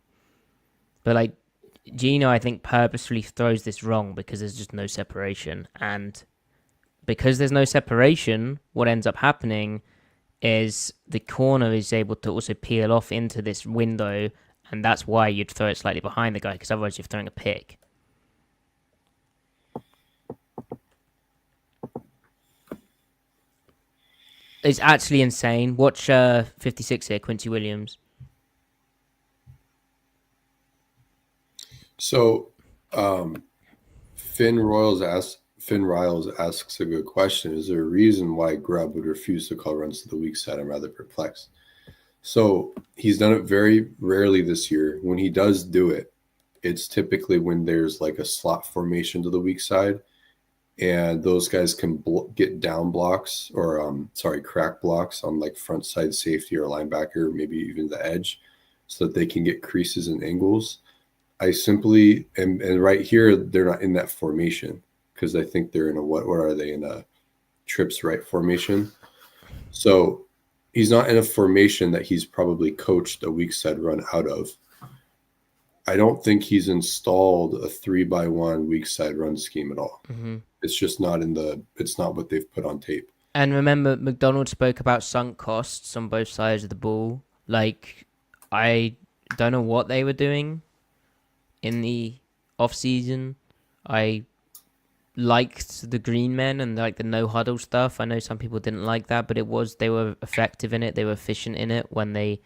But like Gino, I think purposefully throws this wrong because there's just no separation, and because there's no separation, what ends up happening is the corner is able to also peel off into this window, and that's why you'd throw it slightly behind the guy, because otherwise you're throwing a pick. It's actually insane. Watch 56 here, Quincy Williams. So Finn Finn Riles asks a good question. Is there a reason why Grubb would refuse to call runs to the weak side? I'm rather perplexed. So he's done it very rarely this year. When he does do it, it's typically when there's like a slot formation to the weak side, and those guys can get down blocks or crack blocks on like front side safety or linebacker, or maybe even the edge, so that they can get creases and angles. I simply and right here they're not in that formation because I think they're in a what are they in a trips right formation. So he's not in a formation that he's probably coached a weak side run out of. I don't think he's installed a 3-by-1 weak side run scheme at all. Mm-hmm. It's just not it's not what they've put on tape. And remember, McDonald spoke about sunk costs on both sides of the ball. Like, I don't know what they were doing in the off season. I liked the green men and like the no huddle stuff. I know some people didn't like that, but they were effective in it. They were efficient in it when they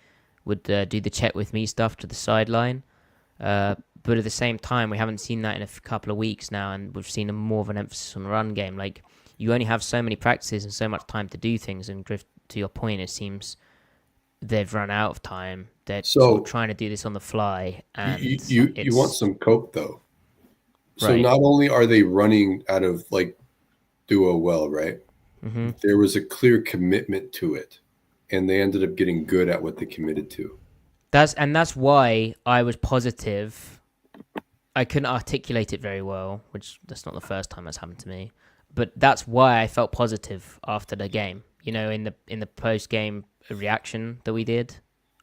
would do the check with me stuff to the sideline. But at the same time, we haven't seen that in a couple of weeks now, and we've seen more of an emphasis on the run game. Like, you only have so many practices and so much time to do things. And Griff, to your point, it seems they've run out of time. They're sort of trying to do this on the fly, and you want some coke though. So right. Not only are they running out of like duo well, right? Mm-hmm. There was a clear commitment to it, and they ended up getting good at what they committed to. That's why I was positive. I couldn't articulate it very well, which that's not the first time that's happened to me. But that's why I felt positive after the game. You know, in the post game reaction that we did,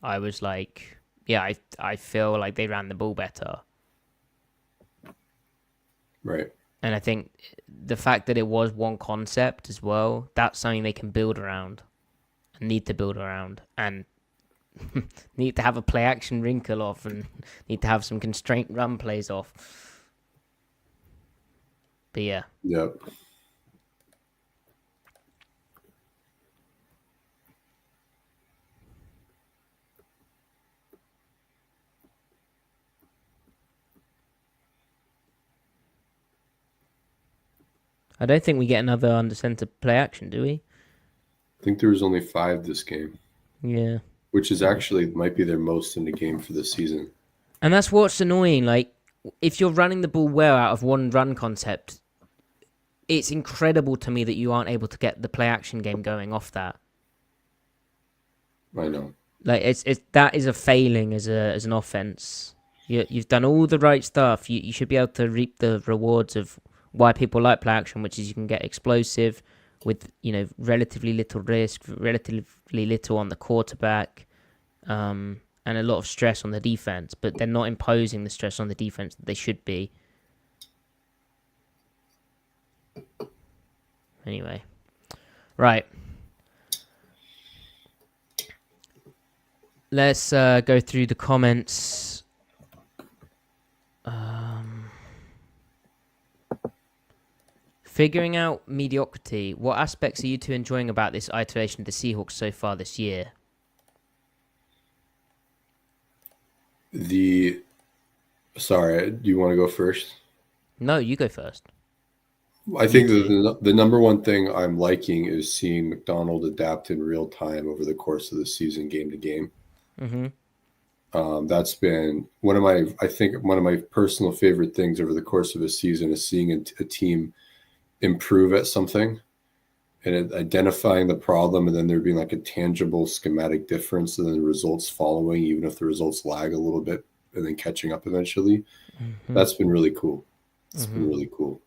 I was like, yeah, I feel like they ran the ball better. Right. And I think the fact that it was one concept as well, that's something they can build around and need to build around, and need to have a play action wrinkle off, and need to have some constraint run plays off. But yeah. Yep. I don't think we get another under center play action, do we? I think there was only 5 this game. Yeah. Which is actually might be their most in the game for the season. And that's what's annoying. Like, if you're running the ball well out of one run concept, it's incredible to me that you aren't able to get the play action game going off that. I know. Like, it's that is a failing as an offense. You've done all the right stuff. You should be able to reap the rewards of why people like play action, which is you can get explosive with, you know, relatively little risk, relatively little on the quarterback, and a lot of stress on the defense. But they're not imposing the stress on the defense that they should be. Anyway, right. Let's go through the comments. Figuring out mediocrity. What aspects are you two enjoying about this iteration of the Seahawks so far this year? Sorry, do you want to go first? No, you go first. I think the number one thing I'm liking is seeing McDonald adapt in real time over the course of the season, game to game. Mm-hmm. That's been one of my personal favorite things over the course of a season is seeing a team improve at something and identifying the problem, and then there being like a tangible schematic difference, and then the results following, even if the results lag a little bit, and then catching up eventually. Mm-hmm. That's been really cool. It's been really cool.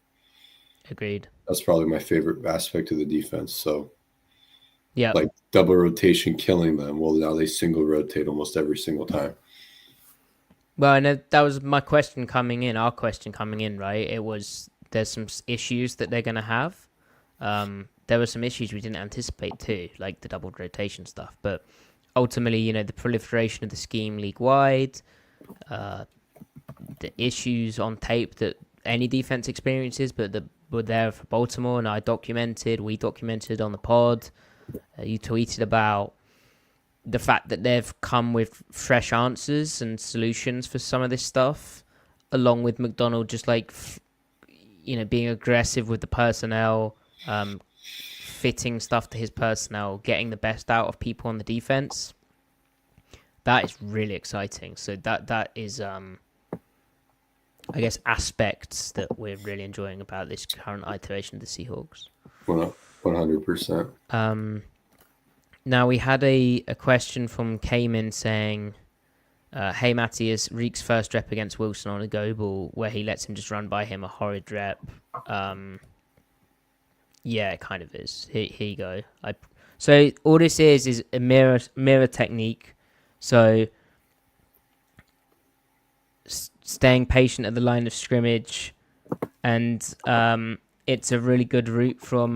Agreed. That's probably my favorite aspect of the defense. So, yeah, like double rotation killing them. Well, now they single rotate almost every single time. Well, I know that was my question coming in. Our question coming in, right? It was there's some issues that they're going to have. There were some issues we didn't anticipate too, like the double rotation stuff. But ultimately, you know, the proliferation of the scheme league-wide, the issues on tape that any defense experiences, but that were there for Baltimore, and we documented on the pod. You tweeted about the fact that they've come with fresh answers and solutions for some of this stuff, along with McDonald just like, being aggressive with the personnel, fitting stuff to his personnel, getting the best out of people on the defense. That is really exciting. So that is, I guess, aspects that we're really enjoying about this current iteration of the Seahawks. 100%. Now, we had a question from Cayman saying, hey, Matty, is Reek's first rep against Wilson on a go ball where he lets him just run by him a horrid rep? Yeah, it kind of is. Here you go. So all this is a mirror technique. So staying patient at the line of scrimmage, and it's a really good route from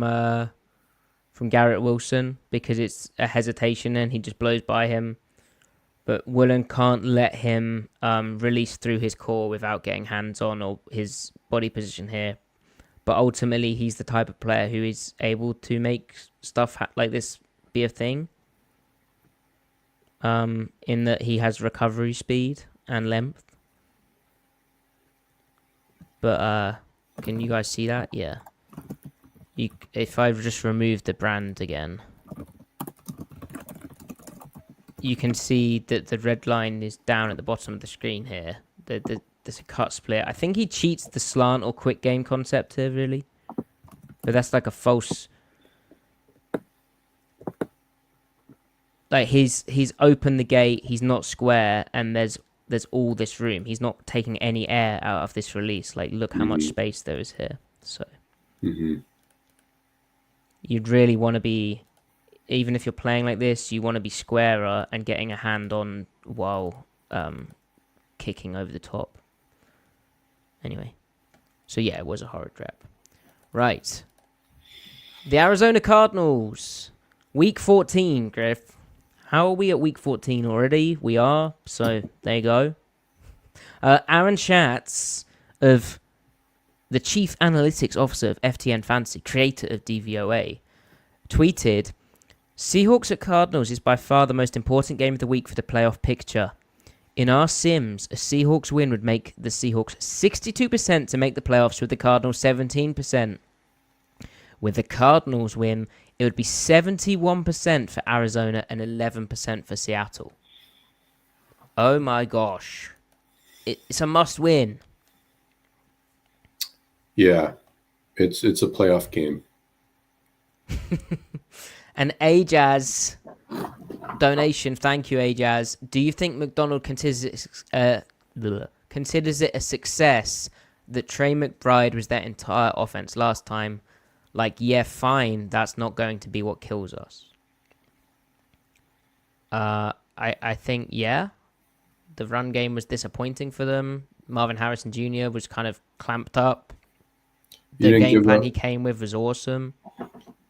Garrett Wilson because it's a hesitation and he just blows by him. But Woolen can't let him release through his core without getting hands on or his body position here. But ultimately, he's the type of player who is able to make stuff like this be a thing. In that he has recovery speed and length. But can you guys see that? Yeah. If I just remove the brand again, you can see that the red line is down at the bottom of the screen here. There's a cut split. I think he cheats the slant or quick game concept here, really. But that's like a false... Like, he's opened the gate, he's not square, and there's all this room. He's not taking any air out of this release. Like, look how much space there is here. So, you'd really want to be... Even if you're playing like this, you want to be squarer and getting a hand on while kicking over the top. Anyway. So, yeah, it was a horrid rep. Right. The Arizona Cardinals. Week 14, Griff. How are we at week 14 already? We are. So, there you go. Aaron Schatz, of the Chief Analytics Officer of FTN Fantasy, creator of DVOA, tweeted, Seahawks at Cardinals is by far the most important game of the week for the playoff picture. In our sims, a Seahawks win would make the Seahawks 62% to make the playoffs, with the Cardinals 17%. With the Cardinals win, it would be 71% for Arizona and 11% for Seattle. Oh my gosh. It's a must-win. Yeah, it's a playoff game. An Ajaz donation. Thank you, Ajaz. Do you think McDonald considers it a success that Trey McBride was their entire offense last time? Like, yeah, fine. That's not going to be what kills us. I think, yeah. The run game was disappointing for them. Marvin Harrison Jr. was kind of clamped up. The game plan he came with was awesome.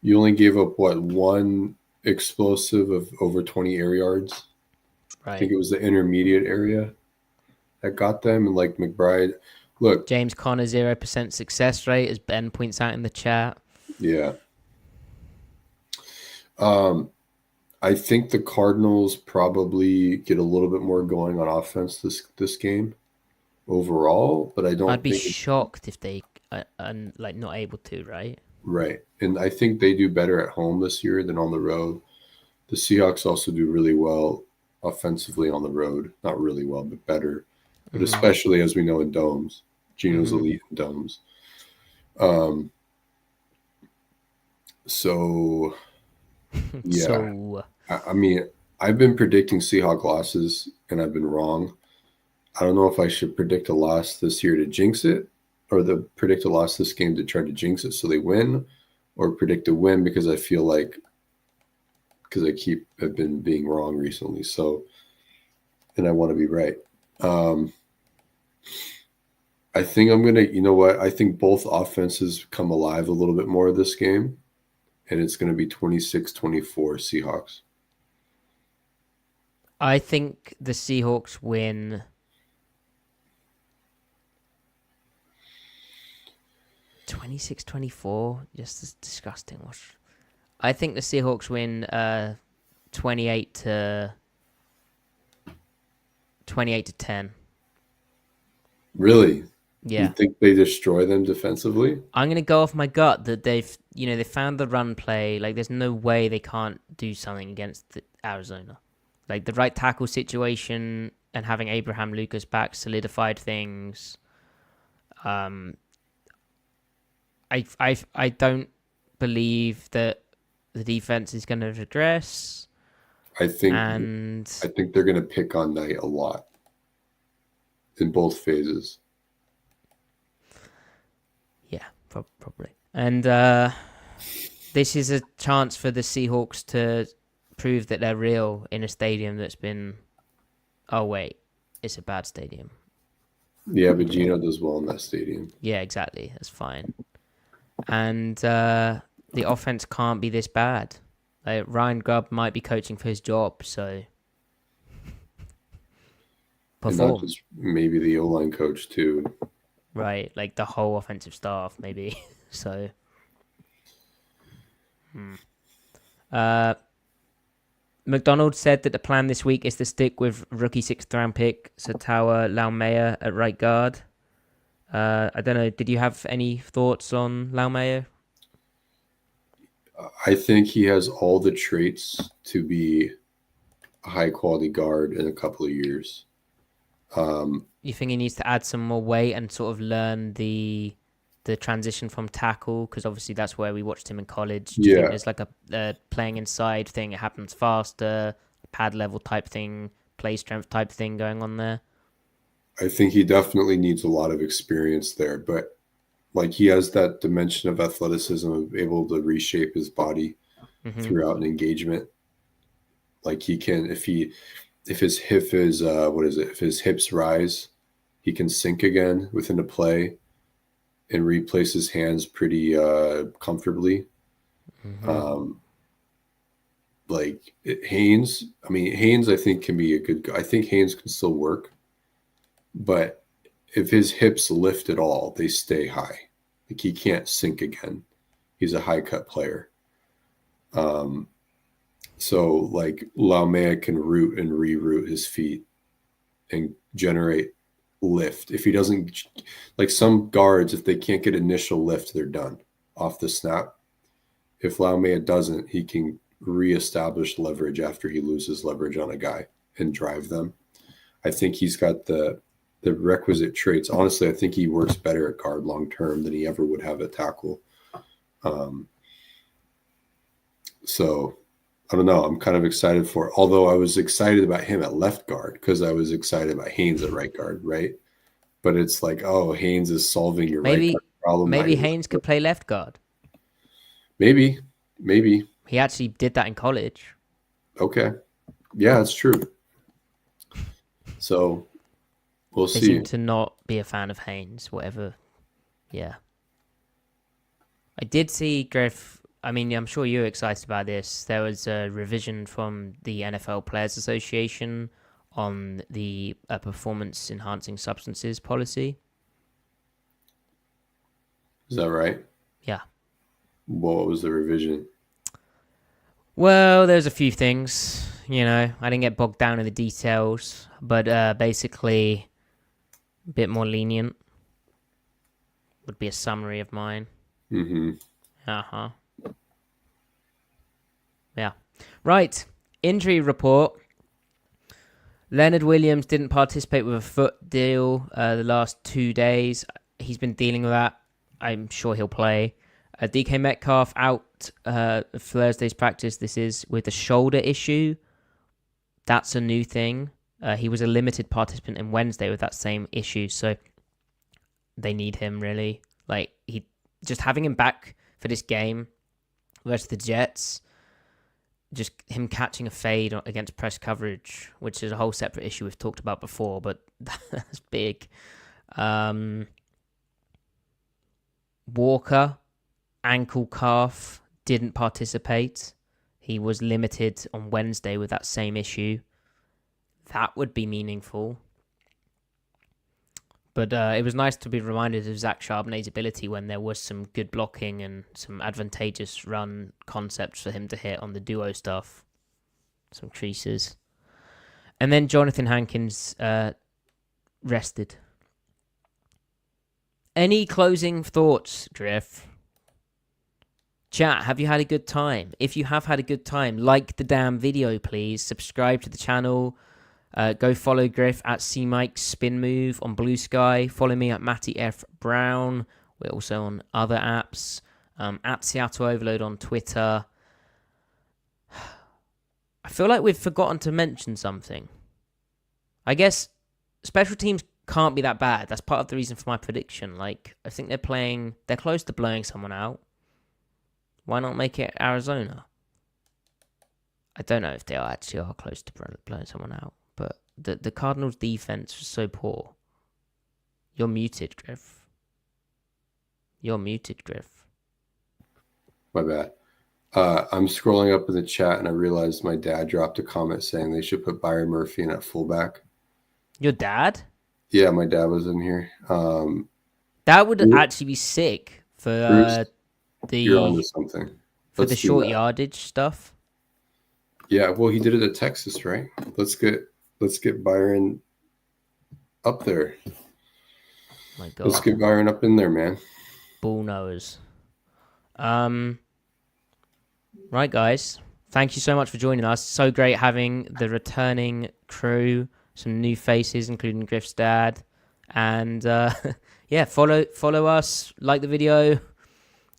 You only gave up, one explosive of over 20 air yards? Right. I think it was the intermediate area that got them. And, like, McBride, look. James Conner, 0% success rate, as Ben points out in the chat. Yeah. I think the Cardinals probably get a little bit more going on offense this game overall, but I'd be shocked if they are not able to, right? Right. And I think they do better at home this year than on the road. The Seahawks also do really well offensively on the road. Not really well, but better. But especially, as we know, in domes. Gino's elite in domes. So, yeah. I mean, I've been predicting Seahawk losses, and I've been wrong. I don't know if I should predict a loss this year to jinx it, or predict a loss this game to try to jinx it so they win, or predict a win because I feel like because have been being wrong recently. So, and I want to be right. I think I'm gonna. You know what? I think both offenses come alive a little bit more this game, and it's going to be 26-24 Seahawks. I think the Seahawks win 26-24. Just as disgusting. I think the Seahawks win 28-10. Really? You Yeah. think they destroy them defensively? I'm going to go off my gut that they found the run play. Like, there's no way they can't do something against Arizona. Like, the right tackle situation and having Abraham Lucas back solidified things. Um, I don't believe that the defense is going to regress. I think And I think they're going to pick on Knight a lot in both phases. yeah, probably. And this is a chance for the Seahawks to prove that they're real in a stadium that's been. Oh wait, it's a bad stadium. Yeah, but Gino does well in that stadium. Yeah, exactly. That's fine. And the offense can't be this bad. Like, Ryan Grubb might be coaching for his job, so And not perform. just maybe the O-line coach too. Right, like the whole offensive staff, maybe. So, uh, McDonald said that the plan this week is to stick with rookie 6th-round pick Satawa Laumea at right guard. I don't know. Did you have any thoughts on Laumea? I think he has all the traits to be a high-quality guard in a couple of years. You think he needs to add some more weight and sort of learn the transition from tackle? Because obviously that's where we watched him in college. Do you think Yeah, there's like a playing inside thing? It happens faster, pad level type thing, play strength type thing going on there. I think he definitely needs a lot of experience there, but like he has that dimension of athleticism of able to reshape his body Hmm. throughout an engagement. Like he can, if his hip is what is it? If his hips rise, he can sink again within a play and replace his hands pretty comfortably. Hmm. Um, Haynes, I mean Haynes, I think can be a good. I think Haynes can still work, but if his hips lift at all, they stay high. Like he can't sink again. He's a high cut player. Um, so like Laumea can root and reroute his feet and generate lift. If he doesn't, like some guards, if they can't get initial lift, they're done off the snap. If Laumea doesn't, he can reestablish leverage after he loses leverage on a guy and drive them. I think he's got the requisite traits. Honestly, I think he works better at guard long term than he ever would have at tackle. Um, so I don't know. I'm kind of excited for it. Although I was excited about him at left guard because I was excited about Haynes at right guard, right? But it's like, oh, Haynes is solving your right guard Maybe problem, not maybe your Haynes could left. play left guard. Maybe, maybe. He actually did that in college. Okay. Yeah, that's true. So we'll They seem see. to not be a fan of Haynes, whatever. Yeah. I did see Griff. I mean, I'm sure you're excited about this. There was a revision from the NFL Players Association on the performance enhancing substances policy. Is that right? Yeah. What was the revision? Well, there's a few things. I didn't get bogged down in the details, but basically, a bit more lenient would be a summary of mine. Mm-hmm. Uh huh. Yeah. Right. Injury report. Leonard Williams didn't participate with a foot deal the last 2 days. He's been dealing with that. I'm sure he'll play. DK Metcalf out Thursday's practice. This is with a shoulder issue. That's a new thing. He was a limited participant in Wednesday with that same issue, so they need him really. Like, he just having him back for this game versus the Jets. Just him catching a fade against press coverage, which is a whole separate issue we've talked about before, but that's big. Walker, ankle calf, didn't participate. He was limited on Wednesday with that same issue. That would be meaningful. But it was nice to be reminded of Zach Charbonnet's ability when there was some good blocking and some advantageous run concepts for him to hit on the duo stuff. Some creases. And then Jonathan Hankins rested. Any closing thoughts, Griff? Chat, have you had a good time? If you have had a good time, like the damn video, please. Subscribe to the channel. Go follow Griff at CMikeSpinMove on Blue Sky. Follow me at Matty F Brown. We're also on other apps. At Seattle Overload on Twitter. I feel like we've forgotten to mention something. I guess special teams can't be that bad. That's part of the reason for my prediction. Like, I think they're close to blowing someone out. Why not make it Arizona? I don't know if they actually are close to blowing someone out, but the Cardinals' defense was so poor. You're muted, Griff. You're muted, Griff. My bad. I'm scrolling up in the chat and I realized my dad dropped a comment saying they should put Byron Murphy in at fullback. Your dad? Yeah, my dad was in here. That would actually be sick for you're onto something. For the short yardage stuff. Yeah, well, he did it at Texas, right? Let's get Byron up there. My God. Let's get Byron up in there, man. Ball knowers. Right, guys. Thank you so much for joining us. So great having the returning crew, some new faces, including Griff's dad. And yeah, follow us, like the video.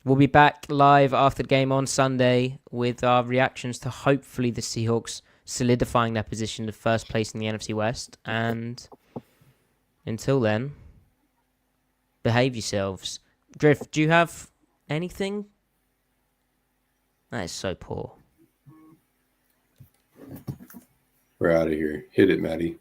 We'll be back live after the game on Sunday with our reactions to hopefully the Seahawks solidifying their position to first place in the NFC West. And until then, behave yourselves. Griff, do you have anything? That is so poor. We're out of here. Hit it, Matty.